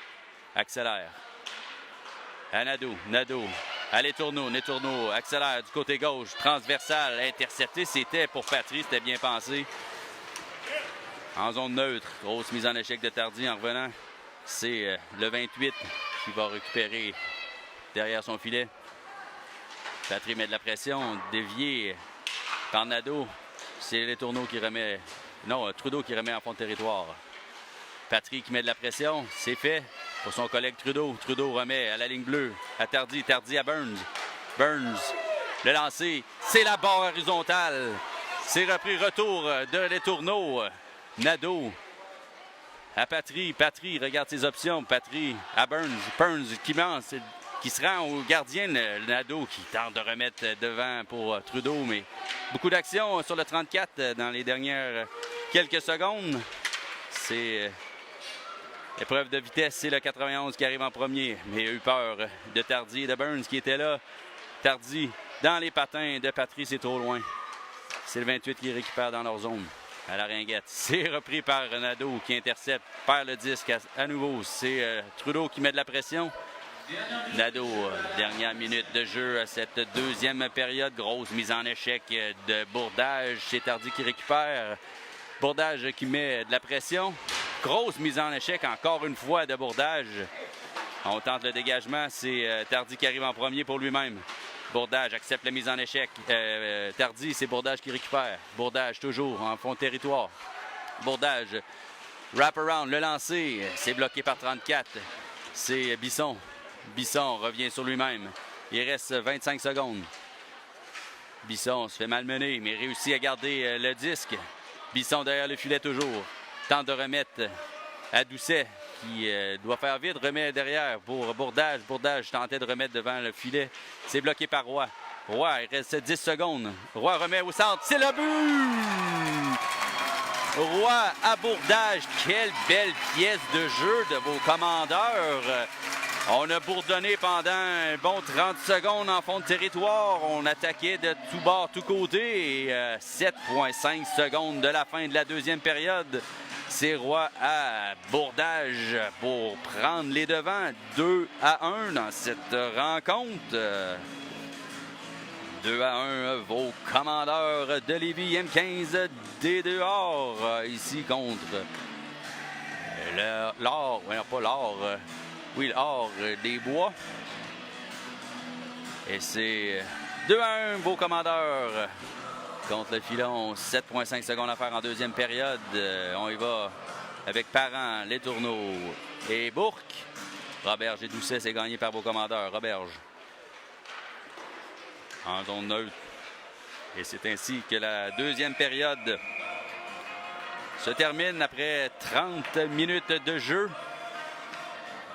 Accélère. À Nadeau. Nadeau. À Letourneau. Accélère du côté gauche. Transversal. Intercepté. C'était pour Patry. C'était bien pensé. En zone neutre. Grosse mise en échec de Tardy en revenant. C'est le 28 qui va récupérer derrière son filet. Patry met de la pression. Dévié par Nadeau. C'est Letourneau qui remet... Non, Trudeau qui remet en fond de territoire. Patry qui met de la pression. C'est fait pour son collègue Trudeau. Trudeau remet à la ligne bleue. À Tardy. Tardy à Burns. Burns. Le lancer. C'est la barre horizontale. C'est repris. Retour de Letourneau. Nadeau. À Patry. Patry regarde ses options. Patry à Burns. Burns qui se rend au gardien, le Nadeau, qui tente de remettre devant pour Trudeau, mais beaucoup d'action sur le 34 dans les dernières quelques secondes. C'est épreuve de vitesse, c'est le 91 qui arrive en premier, mais il a eu peur de Tardy et de Burns qui étaient là. Tardy dans les patins de Patry, c'est trop loin. C'est le 28 qui récupère dans leur zone. À la ringuette. C'est repris par Nadeau qui intercepte, perd le disque à nouveau. C'est Trudeau qui met de la pression. Nadeau, dernière minute de jeu à cette deuxième période. Grosse mise en échec de Bourdage. C'est Tardy qui récupère. Bourdage qui met de la pression. Grosse mise en échec encore une fois de Bourdage. On tente le dégagement. C'est Tardy qui arrive en premier pour lui-même. Bourdage accepte la mise en échec. Tardy, c'est Bourdage qui récupère. Bourdage toujours en fond de territoire. Bourdage, wrap-around, le lancer. C'est bloqué par 34. C'est Bisson. Bisson revient sur lui-même. Il reste 25 secondes. Bisson se fait malmener, mais réussit à garder le disque. Bisson derrière le filet toujours. Tente de remettre à Doucet, qui doit faire vide. Remet derrière pour Bourdage. Bourdage tentait de remettre devant le filet. C'est bloqué par Roy. Roy, il reste 10 secondes. Roy remet au centre. C'est le but! Roy à Bourdage. Quelle belle pièce de jeu de vos commandeurs. On a bourdonné pendant un bon 30 secondes en fond de territoire. On attaquait de tous bords, tous côtés. Et 7,5 secondes de la fin de la deuxième période. C'est Roy à Bourdage pour prendre les devants 2-1 dans cette rencontre. 2-1, vos commandeurs de Lévis, M15 des dehors, ici contre l'or, pas l'or, oui, l'or des bois. Et c'est 2-1, vos commandeurs contre le Filon. 7,5 secondes à faire en deuxième période. On y va avec Parent, Les Tourneaux et Bourque. Roberge et Doucet, c'est gagné par vos commandeurs. Roberge en zone neutre. Et c'est ainsi que la deuxième période se termine après 30 minutes de jeu.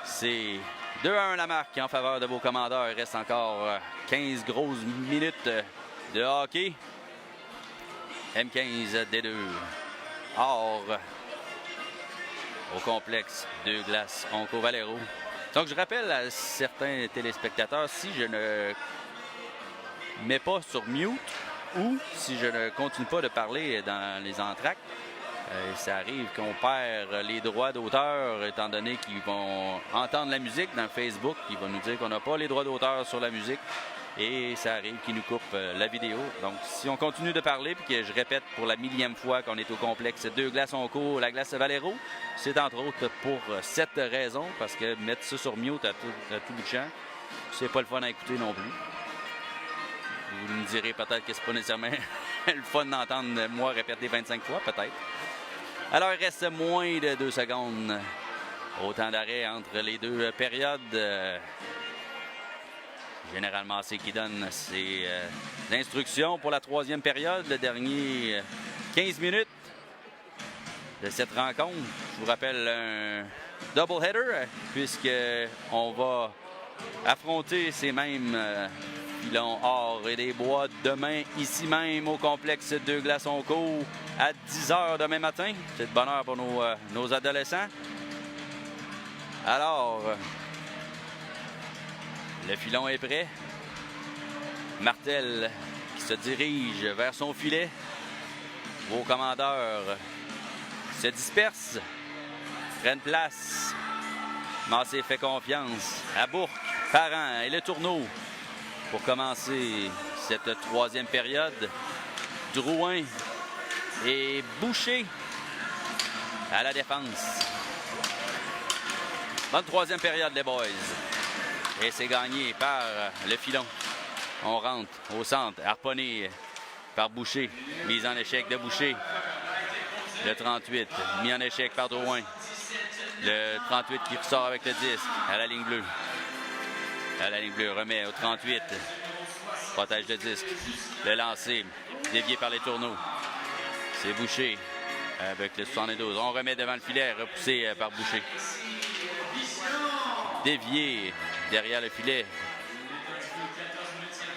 C'est 2-1 la marque en faveur de vos commandeurs. Il reste encore 15 grosses minutes de hockey. M15 D2 or au complexe de glace Onco Valero. Donc je rappelle à certains téléspectateurs, si je ne mets pas sur mute ou si je ne continue pas de parler dans les entractes, ça arrive qu'on perd les droits d'auteur étant donné qu'ils vont entendre la musique dans Facebook, qui va nous dire qu'on n'a pas les droits d'auteur sur la musique et ça arrive qu'ils nous coupent la vidéo. Donc si on continue de parler puis que je répète pour la millième fois qu'on est au complexe Deux Glaces Onco, la glace Valero, c'est entre autres pour cette raison, parce que mettre ça sur mute à tout bout de champ, c'est pas le fun à écouter non plus. Vous me direz peut-être que c'est pas nécessairement le fun d'entendre moi répéter 25 fois, peut-être. Alors, il reste moins de 2 secondes au temps d'arrêt entre les deux périodes. Généralement, c'est qui donne ses instructions pour la troisième période, le dernier 15 minutes de cette rencontre. Je vous rappelle un double-header, puisqu'on va affronter ces mêmes Filon or et des bois demain, ici même au complexe Deux Glaces Onco à 10h demain matin. C'est de bonne heure pour nos adolescents. Alors, le Filon est prêt. Martel qui se dirige vers son filet. Vos commandeurs se dispersent, prennent place. Massé fait confiance à Bourque, Parent et Le Tourneau pour commencer cette troisième période. Drouin et Boucher à la défense. Bonne troisième période, les boys. Et c'est gagné par le Filon. On rentre au centre, harponné par Boucher. Mise en échec de Boucher. Le 38, mis en échec par Drouin. Le 38 qui ressort avec le disque à la ligne bleue. À la ligne bleue, remet au 38. Protège le disque. Le lancer, dévié par les Tourneaux. C'est Boucher avec le 72. On remet devant le filet, repoussé par Boucher. Dévié derrière le filet.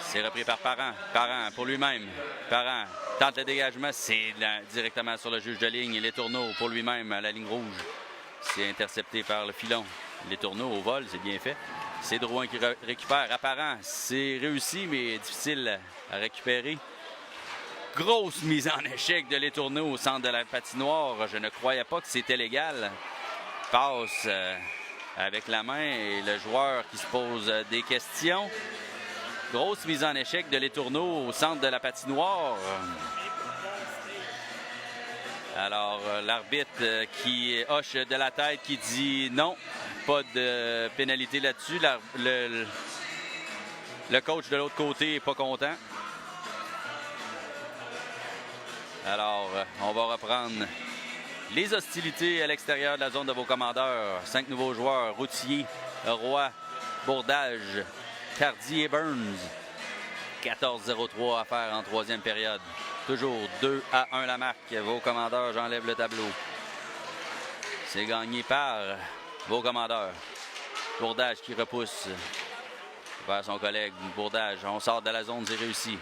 C'est repris par Parent. Parent pour lui-même. Parent tente le dégagement. C'est directement sur le juge de ligne. Les Tourneaux pour lui-même à la ligne rouge. C'est intercepté par le Filon. Les Tourneaux au vol, c'est bien fait. C'est Drouin qui récupère. Apparent, c'est réussi, mais difficile à récupérer. Grosse mise en échec de Les Tourneaux au centre de la patinoire. Je ne croyais pas que c'était légal. Passe avec la main et le joueur qui se pose des questions. Grosse mise en échec de Les Tourneaux au centre de la patinoire. Alors, l'arbitre qui hoche de la tête, qui dit non, pas de pénalité là-dessus. Le coach de l'autre côté n'est pas content. Alors, on va reprendre les hostilités à l'extérieur de la zone de vos commandeurs. 5 nouveaux joueurs, Routier, Roy, Bourdage, Tardy et Burns. 14-0-3 à faire en troisième période. Toujours 2-1 la marque. Vos commandeurs, j'enlève le tableau. C'est gagné par vos commandeurs. Bourdage qui repousse vers son collègue. Bourdage, on sort de la zone, c'est réussi.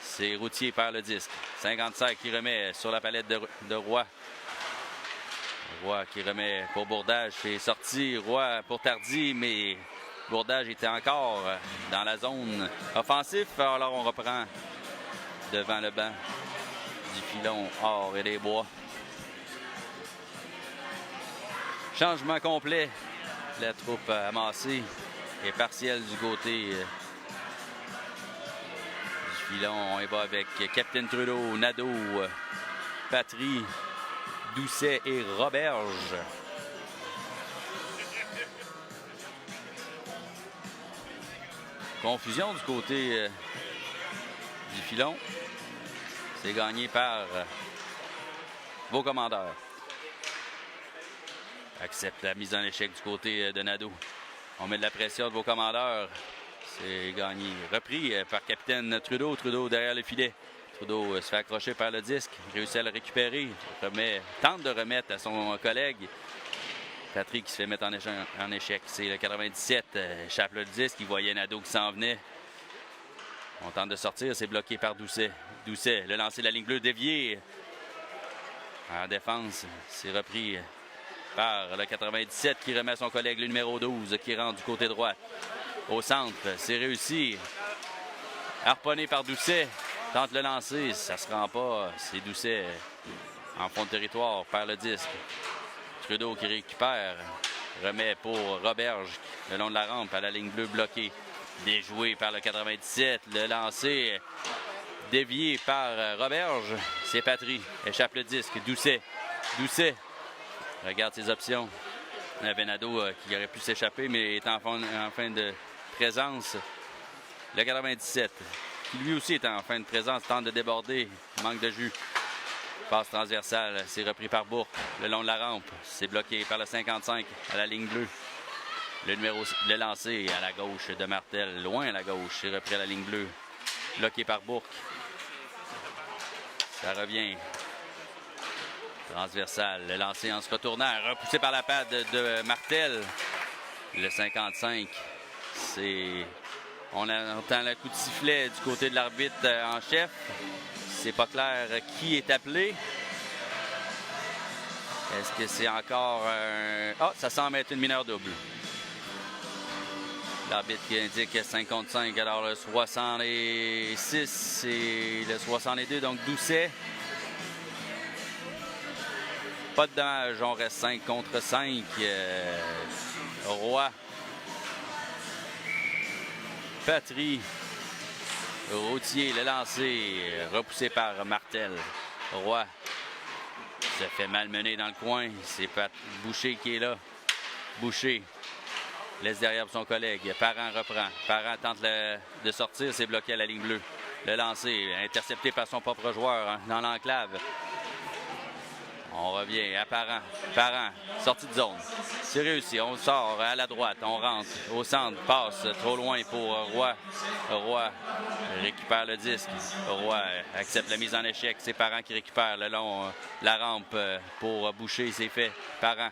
C'est Routier perd le disque. 55 qui remet sur la palette de Roy. Roy qui remet pour Bourdage. C'est sorti. Roy pour Tardy, mais Bourdage était encore dans la zone offensive. Alors on reprend devant le banc du Filon or et des bois. Changement complet. La troupe amassée et partielle du côté du filon. On y va avec Capitaine Trudeau, Nadeau, Patry, Doucet et Roberge. Confusion du côté du filon. C'est gagné par vos commandeurs. Accepte la mise en échec du côté de Nadeau. On met de la pression de vos commandeurs. C'est gagné. Repris par Capitaine Trudeau. Trudeau derrière le filet. Trudeau se fait accrocher par le disque. Réussit à le récupérer. Tente de remettre à son collègue. Patry qui se fait mettre en échec. C'est le 97. Échappe le disque. Il voyait Nadeau qui s'en venait. On tente de sortir. C'est bloqué par Doucet. Doucet, le lancer de la ligne bleue dévié. En défense, c'est repris par le 97 qui remet son collègue le numéro 12 qui rentre du côté droit. Au centre, c'est réussi. Harponné par Doucet. Tente le lancer. Ça se rend pas. C'est Doucet en fond de territoire. Perd le disque. Trudeau qui récupère. Remet pour Roberge le long de la rampe à la ligne bleue bloquée. Déjoué par le 97. Le lancer dévié par Roberge. C'est Patry. Échappe le disque. Doucet. Doucet regarde ses options. Il y avait Nadeau qui aurait pu s'échapper, mais est en fin de présence. Le 97, qui lui aussi est en fin de présence, tente de déborder. Manque de jus. Passe transversale. C'est repris par Bourque le long de la rampe. C'est bloqué par le 55 à la ligne bleue. Le lancer à la gauche de Martel, loin à la gauche. C'est repris à la ligne bleue. Bloqué par Bourque. Ça revient. Transversal, le lancer en se retournant, repoussé par la patte de Martel. Le 55, c'est... On entend le coup de sifflet du côté de l'arbitre en chef. C'est pas clair qui est appelé. Est-ce que c'est encore un... Ah, ça semble être une mineure double. L'arbitre qui indique 5 contre 5. Alors le 66 et le 62, donc Doucet. Pas de dommage, on reste 5 contre 5. Roy. Patry. Routier, le lancer. Repoussé par Martel. Roy. Se fait malmener dans le coin. C'est Boucher qui est là. Boucher. Laisse derrière son collègue. Parent reprend. Parent tente de sortir. C'est bloqué à la ligne bleue. Le lancer. Intercepté par son propre joueur dans l'enclave. On revient à Parent. Parent, sortie de zone. C'est réussi. On sort à la droite. On rentre au centre. Passe trop loin pour Roy. Roy récupère le disque. Roy accepte la mise en échec. C'est Parent qui récupère le long la rampe pour Boucher. C'est fait. Parent.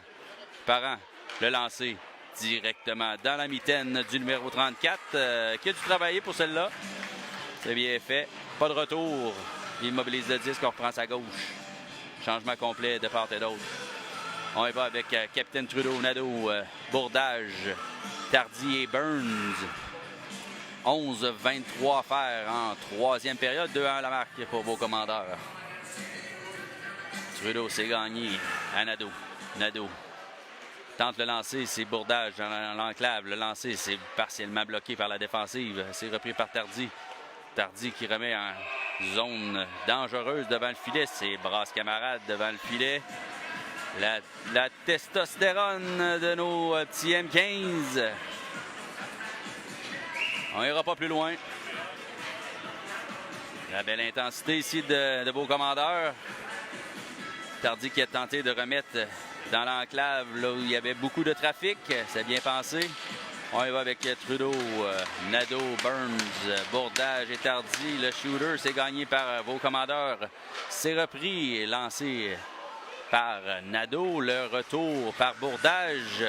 Parent. Le lancer directement dans la mitaine du numéro 34 qui a dû travailler pour celle-là. C'est bien fait. Pas de retour. Il immobilise le disque. On reprend sa gauche. Changement complet de part et d'autre. On y va avec Capitaine Trudeau, Nadeau, Bourdage, Tardy et Burns. 11-23 à faire en troisième période. 2-1 la marque pour vos commandeurs. Trudeau s'est gagné à Nadeau. Nadeau tente le lancer, c'est Bourdage dans l'enclave. Le lancer, c'est partiellement bloqué par la défensive. C'est repris par Tardy. Tardy qui remet en zone dangereuse devant le filet. C'est Brasse Camarade devant le filet. La testostérone de nos petits M15. On ira pas plus loin. La belle intensité ici de vos commandeurs. Tardy qui a tenté de remettre dans l'enclave là où il y avait beaucoup de trafic. C'est bien pensé. On y va avec Trudeau, Nadeau, Burns, Bourdage et Tardy. Le shooter, c'est gagné par vos commandeurs. C'est repris et lancé par Nadeau. Le retour par Bourdage.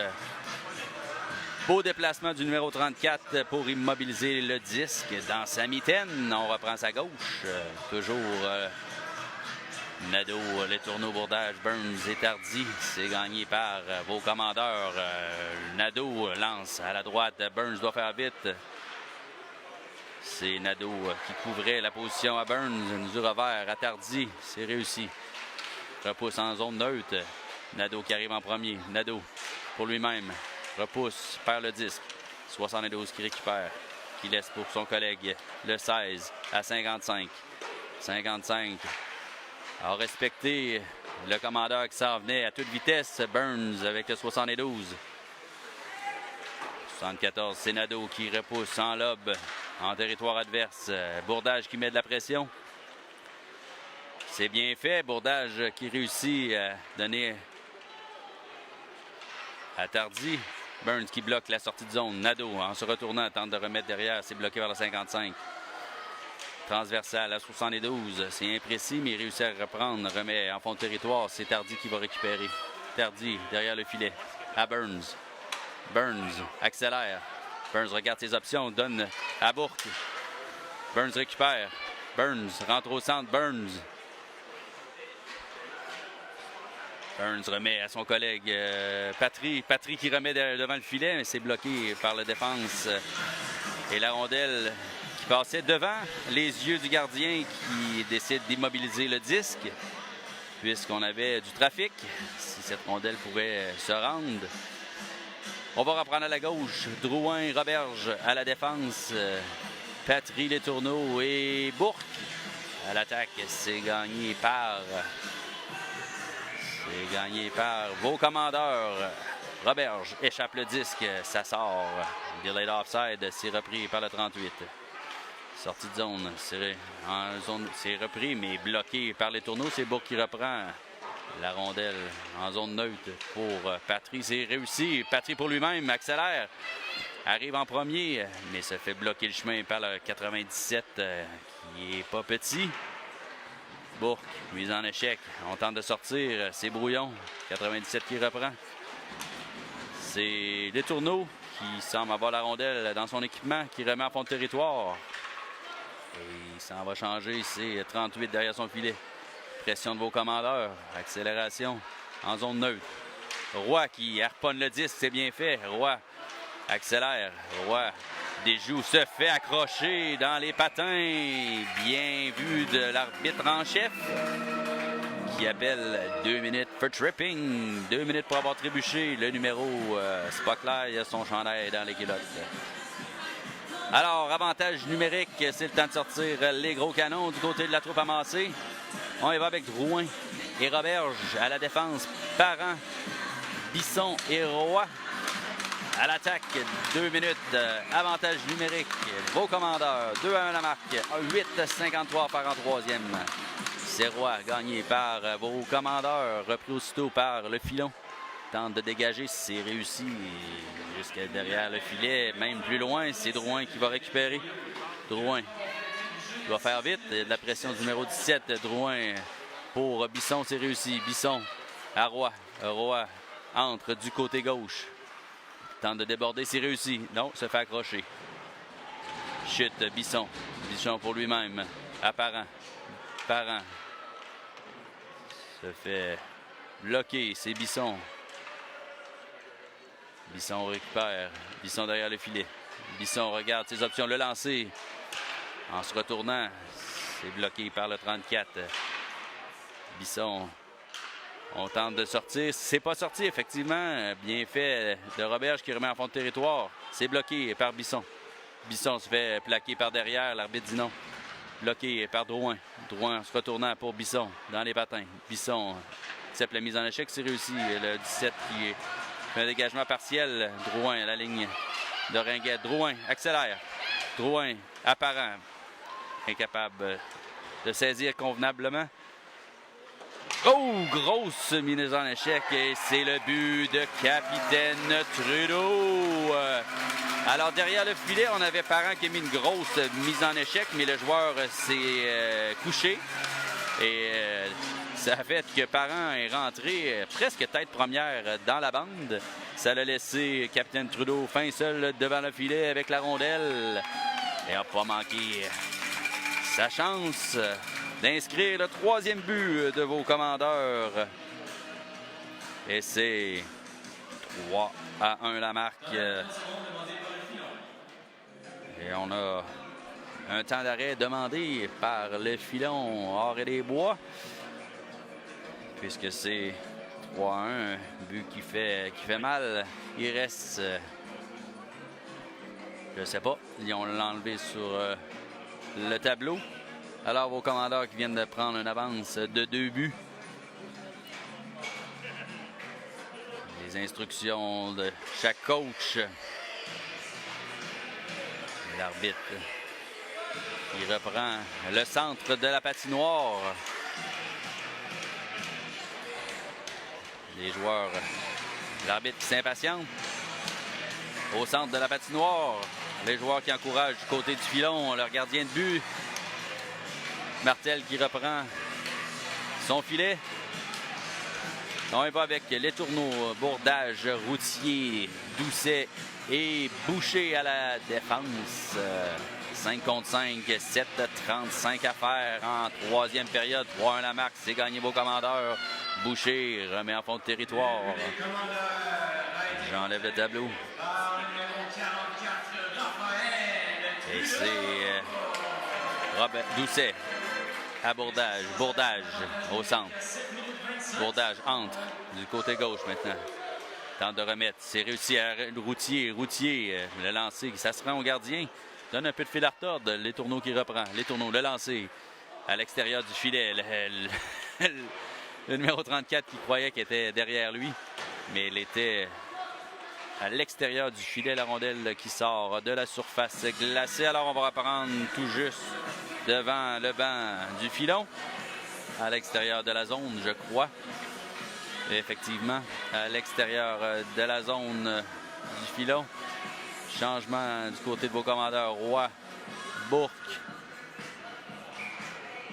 Beau déplacement du numéro 34 pour immobiliser le disque dans sa mitaine. On reprend sa gauche. Toujours Nadeau, les tourneaux, Bourdage, Burns et Tardy. C'est gagné par vos commandeurs. Nadeau lance à la droite. Burns doit faire vite. C'est Nadeau qui couvrait la position à Burns. Du revers à Tardy. C'est réussi. Repousse en zone neutre. Nadeau qui arrive en premier. Nadeau pour lui-même. Repousse, perd le disque. 72 qui récupère. Qui laisse pour son collègue le 16 à 55. 55 a respecté le commandeur qui s'en venait à toute vitesse. Burns avec le 72. 74, c'est Nadeau qui repousse en lobe en territoire adverse. Bourdage qui met de la pression. C'est bien fait. Bourdage qui réussit à donner à Tardy. Burns qui bloque la sortie de zone. Nadeau en se retournant tente de remettre derrière. C'est bloqué vers le 55. Transversal à 72. C'est imprécis, mais il réussit à reprendre. Remet en fond de territoire. C'est Tardy qui va récupérer. Tardy derrière le filet. À Burns. Burns accélère. Burns regarde ses options. Donne à Bourque. Burns récupère. Burns rentre au centre. Burns remet à son collègue Patry. Patry qui remet devant le filet, mais c'est bloqué par la défense. Et la rondelle qui passait devant les yeux du gardien qui décide d'immobiliser le disque. Puisqu'on avait du trafic, si cette rondelle pouvait se rendre. On va reprendre à la gauche. Drouin, Roberge à la défense. Patry, Letourneau et Bourque à l'attaque. C'est gagné par vos commandeurs. Roberge échappe le disque. Ça sort. Delayed offside. C'est repris par le 38. Sortie de zone. C'est repris, mais bloqué par Letourneau. C'est Bourque qui reprend la rondelle en zone neutre pour Patry. C'est réussi. Patry pour lui-même accélère. Arrive en premier, mais se fait bloquer le chemin par le 97 qui est pas petit. Bourque, mise en échec. On tente de sortir. C'est Brouillon. 97 qui reprend. C'est Letourneau qui semble avoir la rondelle dans son équipement, qui remet en fond de territoire. Et il s'en va changer. C'est 38 derrière son filet. Pression de vos commandeurs. Accélération en zone neutre. Roy qui harponne le disque. C'est bien fait. Roy accélère. Roy déjoue. Se fait accrocher dans les patins. Bien vu de l'arbitre en chef qui appelle 2 minutes for tripping. 2 minutes pour avoir trébuché. Le numéro Spockler a son chandail dans les culottes. Alors, avantage numérique. C'est le temps de sortir les gros canons du côté de la troupe amassée. On y va avec Drouin et Roberge à la défense. Parent, Bisson et Roy à l'attaque. 2 minutes. Avantage numérique. Vos commandeurs. 2-1 la marque. 8-53 par en troisième. C'est Roy gagné par vos commandeurs. Repris aussitôt par le filon. Tente de dégager. C'est réussi jusqu'à derrière le filet. Même plus loin. C'est Drouin qui va récupérer. Drouin. Il va faire vite. Il y a de la pression du numéro 17. Drouin pour Bisson. C'est réussi. Bisson à Roy. Roy entre du côté gauche. Tente de déborder. C'est réussi. Non, se fait accrocher. Chute. Bisson. Bisson pour lui-même. Apparent. Parent. Se fait bloquer. C'est Bisson. Bisson récupère. Bisson derrière le filet. Bisson regarde ses options. Le lancer. En se retournant, c'est bloqué par le 34. Bisson, on tente de sortir. C'est pas sorti, effectivement. Bien fait de Roberge qui remet en fond de territoire. C'est bloqué par Bisson. Bisson se fait plaquer par derrière. L'arbitre dit non. Bloqué par Drouin. Drouin en se retournant pour Bisson dans les patins. Bisson accepte la mise en échec. C'est réussi. Le 17 qui fait un dégagement partiel. Drouin à la ligne de Ringuette. Drouin accélère. Drouin apparent. Incapable de saisir convenablement. Oh, grosse mise en échec et c'est le but de Capitaine Trudeau. Alors derrière le filet, on avait Parent qui a mis une grosse mise en échec, mais le joueur s'est couché. Et ça a fait que Parent est rentré presque tête première dans la bande. Ça l'a laissé Capitaine Trudeau fin seul devant le filet avec la rondelle. Et n'a pas manqué sa chance d'inscrire le 3e but de vos commandeurs. Et c'est 3-1 la marque. Et on a un temps d'arrêt demandé par le filon hors et des bois. Puisque c'est 3-1, but qui fait mal. Il reste, je sais pas, ils ont l'enlevé sur le tableau. Alors vos commandeurs qui viennent de prendre une avance de 2 buts. Les instructions de chaque coach. L'arbitre qui reprend le centre de la patinoire. Les joueurs, l'arbitre qui s'impatiente. Au centre de la patinoire, les joueurs qui encouragent du côté du filon, leur gardien de but. Martel qui reprend son filet. On y va avec les tourneaux, Bourdage, Routier, Doucet et Boucher à la défense. 5 contre 5, 7:35 à faire en troisième période. 3-1 la marque, c'est gagné vos commandeurs. Boucher remet en fond de territoire. J'enlève le tableau. Et c'est Robert Doucet à Bourdage. Bourdage au centre. Bourdage entre du côté gauche maintenant. Tente de remettre. C'est réussi à Routier. Routier, le lancer. Ça se rend au gardien. Donne un peu de fil à retordre. Les tourneaux qui reprend. Les tourneaux, le lancer. À l'extérieur du filet. Le numéro 34 qui croyait qu'il était derrière lui. Mais il était à l'extérieur du filet. La rondelle qui sort de la surface glacée. Alors on va reprendre tout juste devant le banc du filon. À l'extérieur de la zone, je crois. Et effectivement, à l'extérieur de la zone du filon. Changement du côté de vos commandeurs. Roy, Bourque.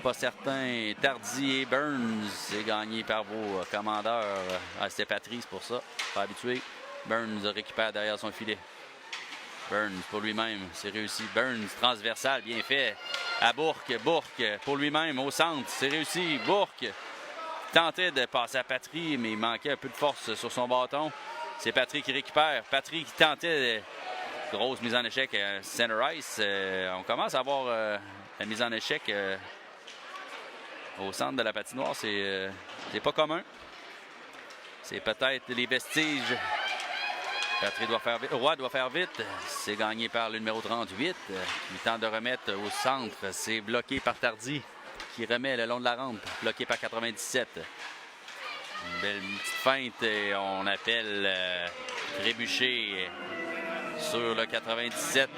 Pas certain. Tardy et Burns. C'est gagné par vos commandeurs. C'était Patrice pour ça. Pas habitué. Burns récupère derrière son filet. Burns pour lui-même. C'est réussi. Burns transversal. Bien fait. À Bourque. Bourque pour lui-même au centre. C'est réussi. Bourque tentait de passer à Patry, mais il manquait un peu de force sur son bâton. C'est Patry qui récupère. Patry qui tentait. Grosse mise en échec à center ice. On commence à avoir la mise en échec au centre de la patinoire. C'est pas commun. C'est peut-être les vestiges. Patry doit faire vite. Roy doit faire vite. C'est gagné par le numéro 38. Il tente de remettre au centre. C'est bloqué par Tardy qui remet le long de la rampe. Bloqué par 97. Une belle petite feinte. Et on appelle Trébuchet sur le 97.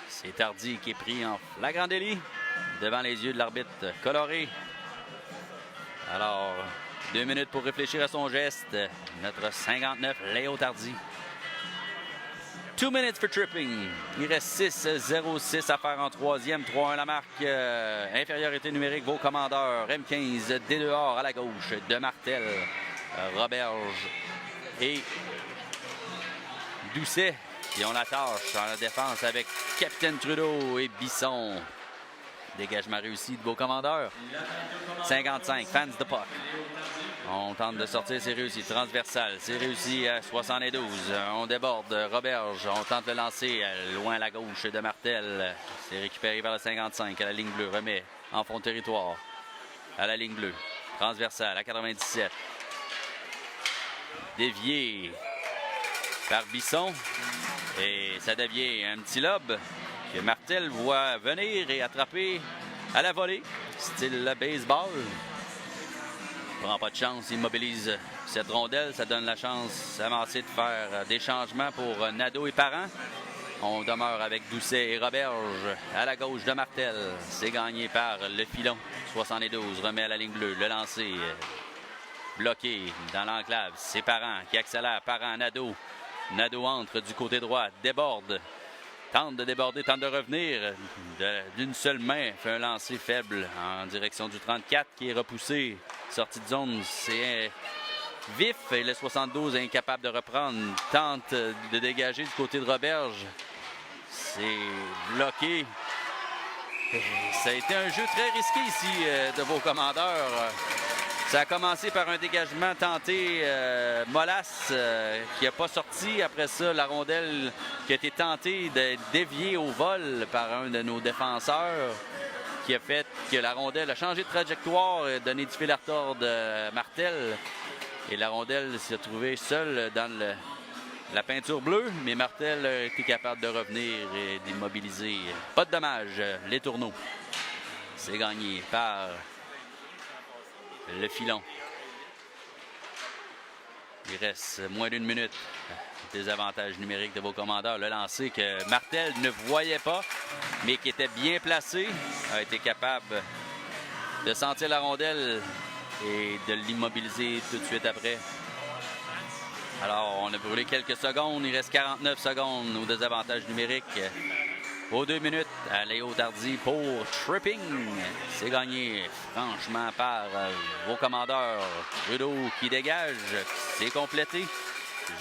C'est Tardy qui est pris en flagrant délit devant les yeux de l'arbitre coloré. Alors, 2 minutes pour réfléchir à son geste. Notre 59, Léo Tardy. 2 minutes for tripping. Il reste 6-0-6 à faire en troisième. 3-1 la marque. Infériorité numérique, vos commandeurs. M15, D2R à la gauche de Martel, Roberge et Doucet qui ont la tâche en la défense avec Capitaine Trudeau et Bisson. Dégagement réussi de vos commandeurs. 55, fans de puck. On tente de sortir, c'est réussi. Transversal, c'est réussi à 72. On déborde. Roberge, on tente de lancer loin à la gauche de Martel. C'est récupéré vers le 55 à la ligne bleue. Remet en fond de territoire à la ligne bleue. Transversal à 97. Dévié par Bisson. Et ça devient un petit lob que Martel voit venir et attraper à la volée, style baseball. Il prend pas de chance, il mobilise cette rondelle. Ça donne la chance avancée de faire des changements pour Nadeau et Parent. On demeure avec Doucet et Roberge à la gauche de Martel. C'est gagné par le filon. 72 remet à la ligne bleue. Le lancer bloqué dans l'enclave. C'est Parent qui accélère. Parent, Nadeau. Nadeau entre du côté droit, déborde. Tente de déborder, tente de revenir d'une seule main. Fait un lancer faible en direction du 34 qui est repoussé. Sortie de zone, c'est vif. Et le 72 est incapable de reprendre. Tente de dégager du côté de Roberge. C'est bloqué. Et ça a été un jeu très risqué ici de vos commandeurs. Ça a commencé par un dégagement tenté Molas qui n'a pas sorti. Après ça, la rondelle qui a été tentée de dévier au vol par un de nos défenseurs. qui a fait que la rondelle a changé de trajectoire, donné du fil à retordre à Martel. Et la rondelle s'est retrouvée seule dans la peinture bleue, mais Martel a été capable de revenir et d'immobiliser. Pas de dommage, les tourneaux. C'est gagné par le filon. Il reste moins d'une minute. Désavantage numérique de vos commandeurs. Le lancer que Martel ne voyait pas, mais qui était bien placé, a été capable de sentir la rondelle et de l'immobiliser tout de suite après. Alors, on a brûlé quelques secondes. Il reste 49 secondes au désavantage numérique. Aux 2 minutes, à Léo Tardy pour tripping. C'est gagné franchement par vos commandeurs. Trudeau qui dégage. C'est complété.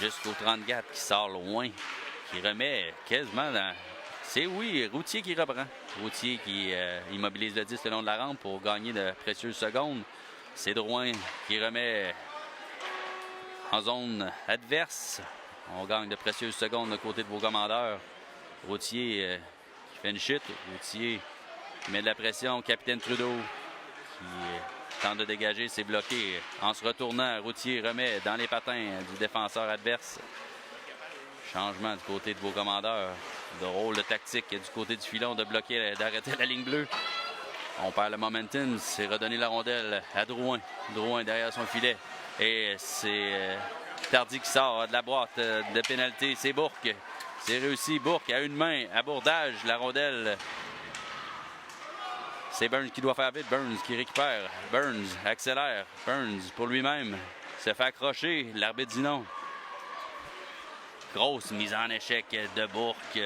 Jusqu'au 34 qui sort loin. Qui remet quasiment dans... C'est oui, Routier qui reprend. Routier qui immobilise le 10 le long de la rampe pour gagner de précieuses secondes. C'est Drouin qui remet en zone adverse. On gagne de précieuses secondes de côté de vos commandeurs. Routier qui fait une chute. Routier qui met de la pression. Capitaine Trudeau qui tente de dégager. C'est bloqué. En se retournant, Routier remet dans les patins du défenseur adverse. Changement du côté de vos commandeurs. Drôle de tactique du côté du filon de bloquer, d'arrêter la ligne bleue. On perd le momentum. C'est redonner la rondelle à Drouin. Drouin derrière son filet. Et c'est Tardy qui sort de la boîte de pénalité. C'est Bourque. C'est réussi. Bourque à une main. Abordage. La rondelle. C'est Burns qui doit faire vite. Burns qui récupère. Burns accélère. Burns pour lui-même. Se fait accrocher. L'arbitre dit non. Grosse mise en échec de Bourque.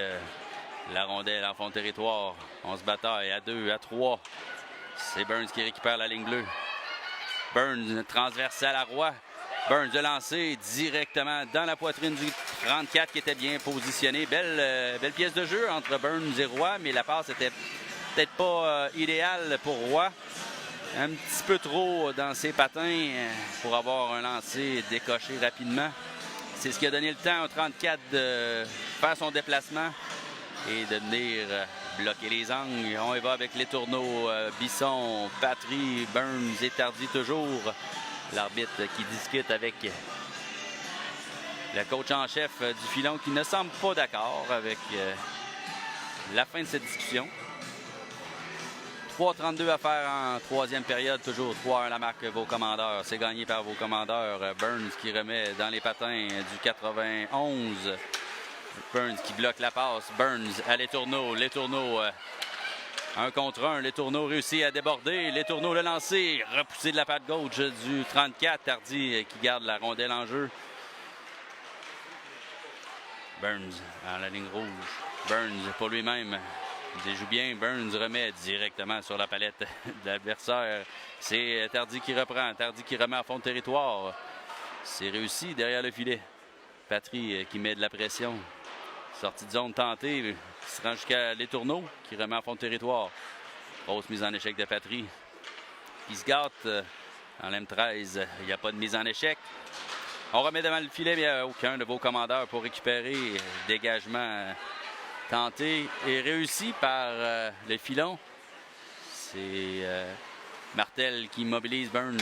La rondelle en fond de territoire. On se bataille à 2, à 3. C'est Burns qui récupère la ligne bleue. Burns transversal à Roy. Burns de lancer directement dans la poitrine du 34 qui était bien positionné. Belle pièce de jeu entre Burns et Roy, mais la passe était peut-être pas idéale pour Roy. Un petit peu trop dans ses patins pour avoir un lancer décoché rapidement. C'est ce qui a donné le temps au 34 de faire son déplacement et de venir bloquer les angles. On y va avec les tourneaux. Bisson, Patry, Burns et Tardy toujours. L'arbitre qui discute avec le coach en chef du filon qui ne semble pas d'accord avec la fin de cette discussion. 3:32 à faire en troisième période. Toujours 3-1 la marque vos commandeurs. C'est gagné par vos commandeurs. Burns qui remet dans les patins du 91. Burns qui bloque la passe. Burns à Les Tourneaux. Les Tourneaux, 1 contre 1. Les Tourneaux réussit à déborder. Les Tourneaux le lancer. Repoussé de la patte gauche du 34. Tardy qui garde la rondelle en jeu. Burns à la ligne rouge. Burns pour lui-même. Il joue bien. Burns remet directement sur la palette de l'adversaire. C'est Tardy qui reprend. Tardy qui remet en fond de territoire. C'est réussi derrière le filet. Patry qui met de la pression. Sortie de zone tentée. Qui se rend jusqu'à Les Tourneaux qui remet en fond de territoire. Grosse mise en échec de Patry. Il se gâte en l'M13. Il n'y a pas de mise en échec. On remet devant le filet, mais il n'y a aucun de vos commandeurs pour récupérer. Dégagement tenté et réussi par le filon. C'est Martel qui mobilise Burns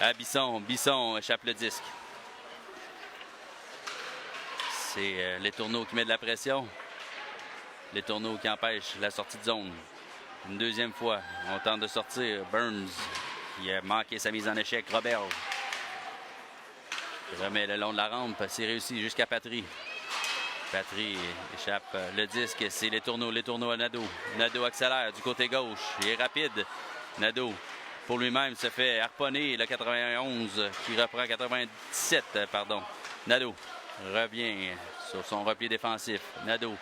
à Bisson. Bisson échappe le disque. C'est Les Tourneaux qui met de la pression. Les Tourneaux qui empêchent la sortie de zone. Une deuxième fois, on tente de sortir. Burns qui a manqué sa mise en échec. Robert qui remet le long de la rampe. C'est réussi jusqu'à Patry. Patry échappe le disque. C'est Les Tourneaux à Nadeau. Nadeau accélère du côté gauche. Il est rapide. Nadeau, pour lui-même, se fait harponner. Le 91 qui reprend 97, pardon. Nadeau revient sur son repli défensif. Nadeau.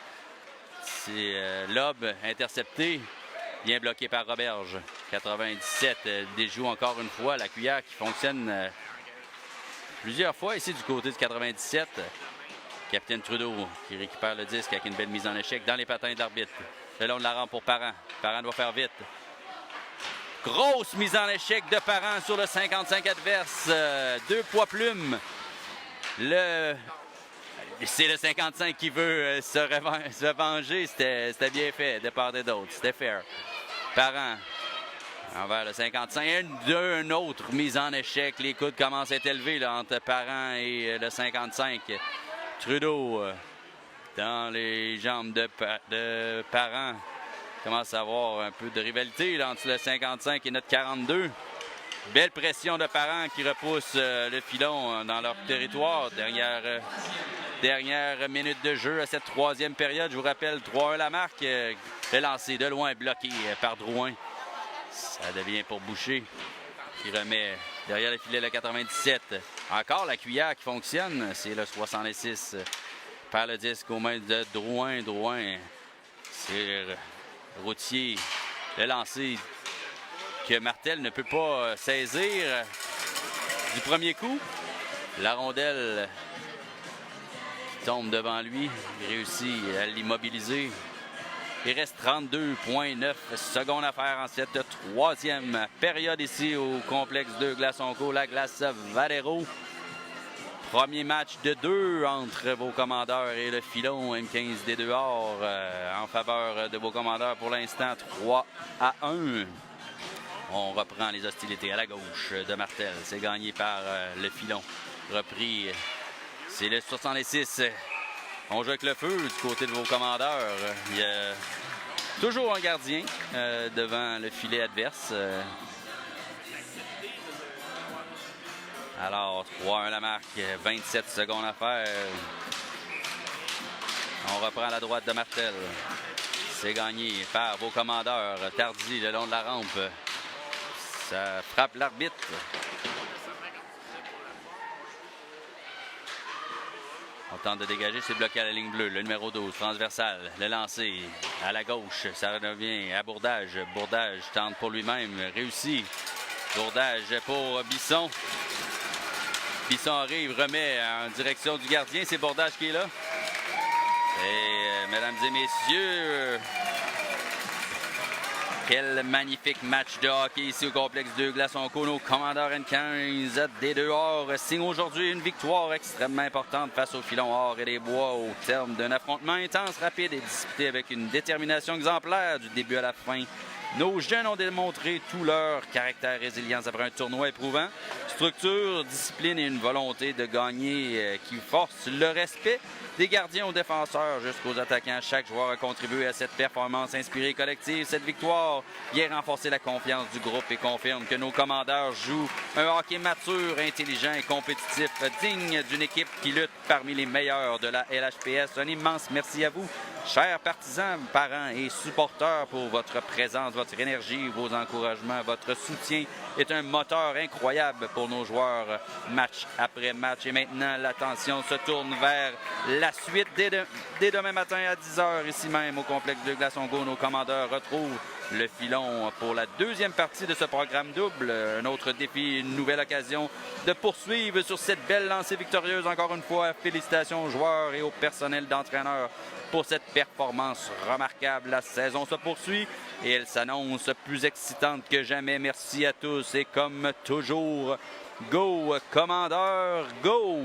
C'est lobe intercepté. Bien bloqué par Roberge. 97 déjoue encore une fois. La cuillère qui fonctionne plusieurs fois ici du côté du 97. Capitaine Trudeau qui récupère le disque avec une belle mise en échec dans les patins de l'arbitre. Le long de la rampe pour Parent. Parent doit faire vite. Grosse mise en échec de Parent sur le 55 adverse. 2 poids plumes. C'est le 55 qui veut se venger. C'était bien fait de part et d'autre. C'était fair. Parent envers le 55. Une autre mise en échec. Les coudes commencent à être élevés là, entre Parent et le 55. Trudeau dans les jambes de Parent. Commence à avoir un peu de rivalité là, entre le 55 et notre 42. Belle pression de Parent qui repousse le filon dans leur territoire. Dernière minute de jeu à cette troisième période. Je vous rappelle, 3-1 la marque. Le lancer de loin bloqué par Drouin. Ça devient pour Boucher qui remet derrière le filet le 97. Encore la cuillère qui fonctionne. C'est le 66 par le disque aux mains de Drouin. Drouin, c'est Routier. Le lancer que Martel ne peut pas saisir du premier coup. La rondelle qui tombe devant lui. Il réussit à l'immobiliser. Il reste 32,9 secondes à faire en cette troisième période ici au complexe de Glaçons-Cours, la glace Valero. Premier match de 2 entre vos commandeurs et le filon M15 des dehors en faveur de vos commandeurs pour l'instant 3-1. On reprend les hostilités à la gauche de Martel. C'est gagné par le filon. Repris, c'est le 66. On joue avec le feu du côté de vos commandeurs. Il y a toujours un gardien devant le filet adverse. Alors, 3-1 la marque, 27 secondes à faire. On reprend à la droite de Martel. C'est gagné par vos commandeurs. Tardy le long de la rampe. Ça frappe l'arbitre. On tente de dégager, c'est bloqué à la ligne bleue. Le numéro 12, transversal. Le lancer à la gauche. Ça revient à Bourdage. Bourdage tente pour lui-même. Réussi. Bourdage pour Bisson. Bisson arrive, remet en direction du gardien. C'est Bourdage qui est là. Et mesdames et messieurs, quel magnifique match de hockey ici au complexe de Glaçons-Cours. Nos commandeurs N15 des dehors signent aujourd'hui une victoire extrêmement importante face au filon Or et des Bois au terme d'un affrontement intense, rapide et disputé avec une détermination exemplaire du début à la fin. Nos jeunes ont démontré tout leur caractère résilience après un tournoi éprouvant. Structure, discipline et une volonté de gagner qui force le respect des gardiens aux défenseurs jusqu'aux attaquants. Chaque joueur a contribué à cette performance inspirée collective. Cette victoire vient renforcer la confiance du groupe et confirme que nos commandeurs jouent un hockey mature, intelligent et compétitif, digne d'une équipe qui lutte parmi les meilleurs de la LHPS. Un immense merci à vous, chers partisans, parents et supporters, pour votre présence, votre énergie, vos encouragements. Votre soutien est un moteur incroyable pour nos joueurs match après match. Et maintenant, l'attention se tourne vers la suite. Dès demain matin à 10h, ici même au complexe de Glaçons-Cours, nos commandeurs retrouvent le filon pour la deuxième partie de ce programme double. Un autre défi, une nouvelle occasion de poursuivre sur cette belle lancée victorieuse. Encore une fois, félicitations aux joueurs et au personnel d'entraîneur pour cette performance remarquable. La saison se poursuit et elle s'annonce plus excitante que jamais. Merci à tous et comme toujours, go, commandeur, go!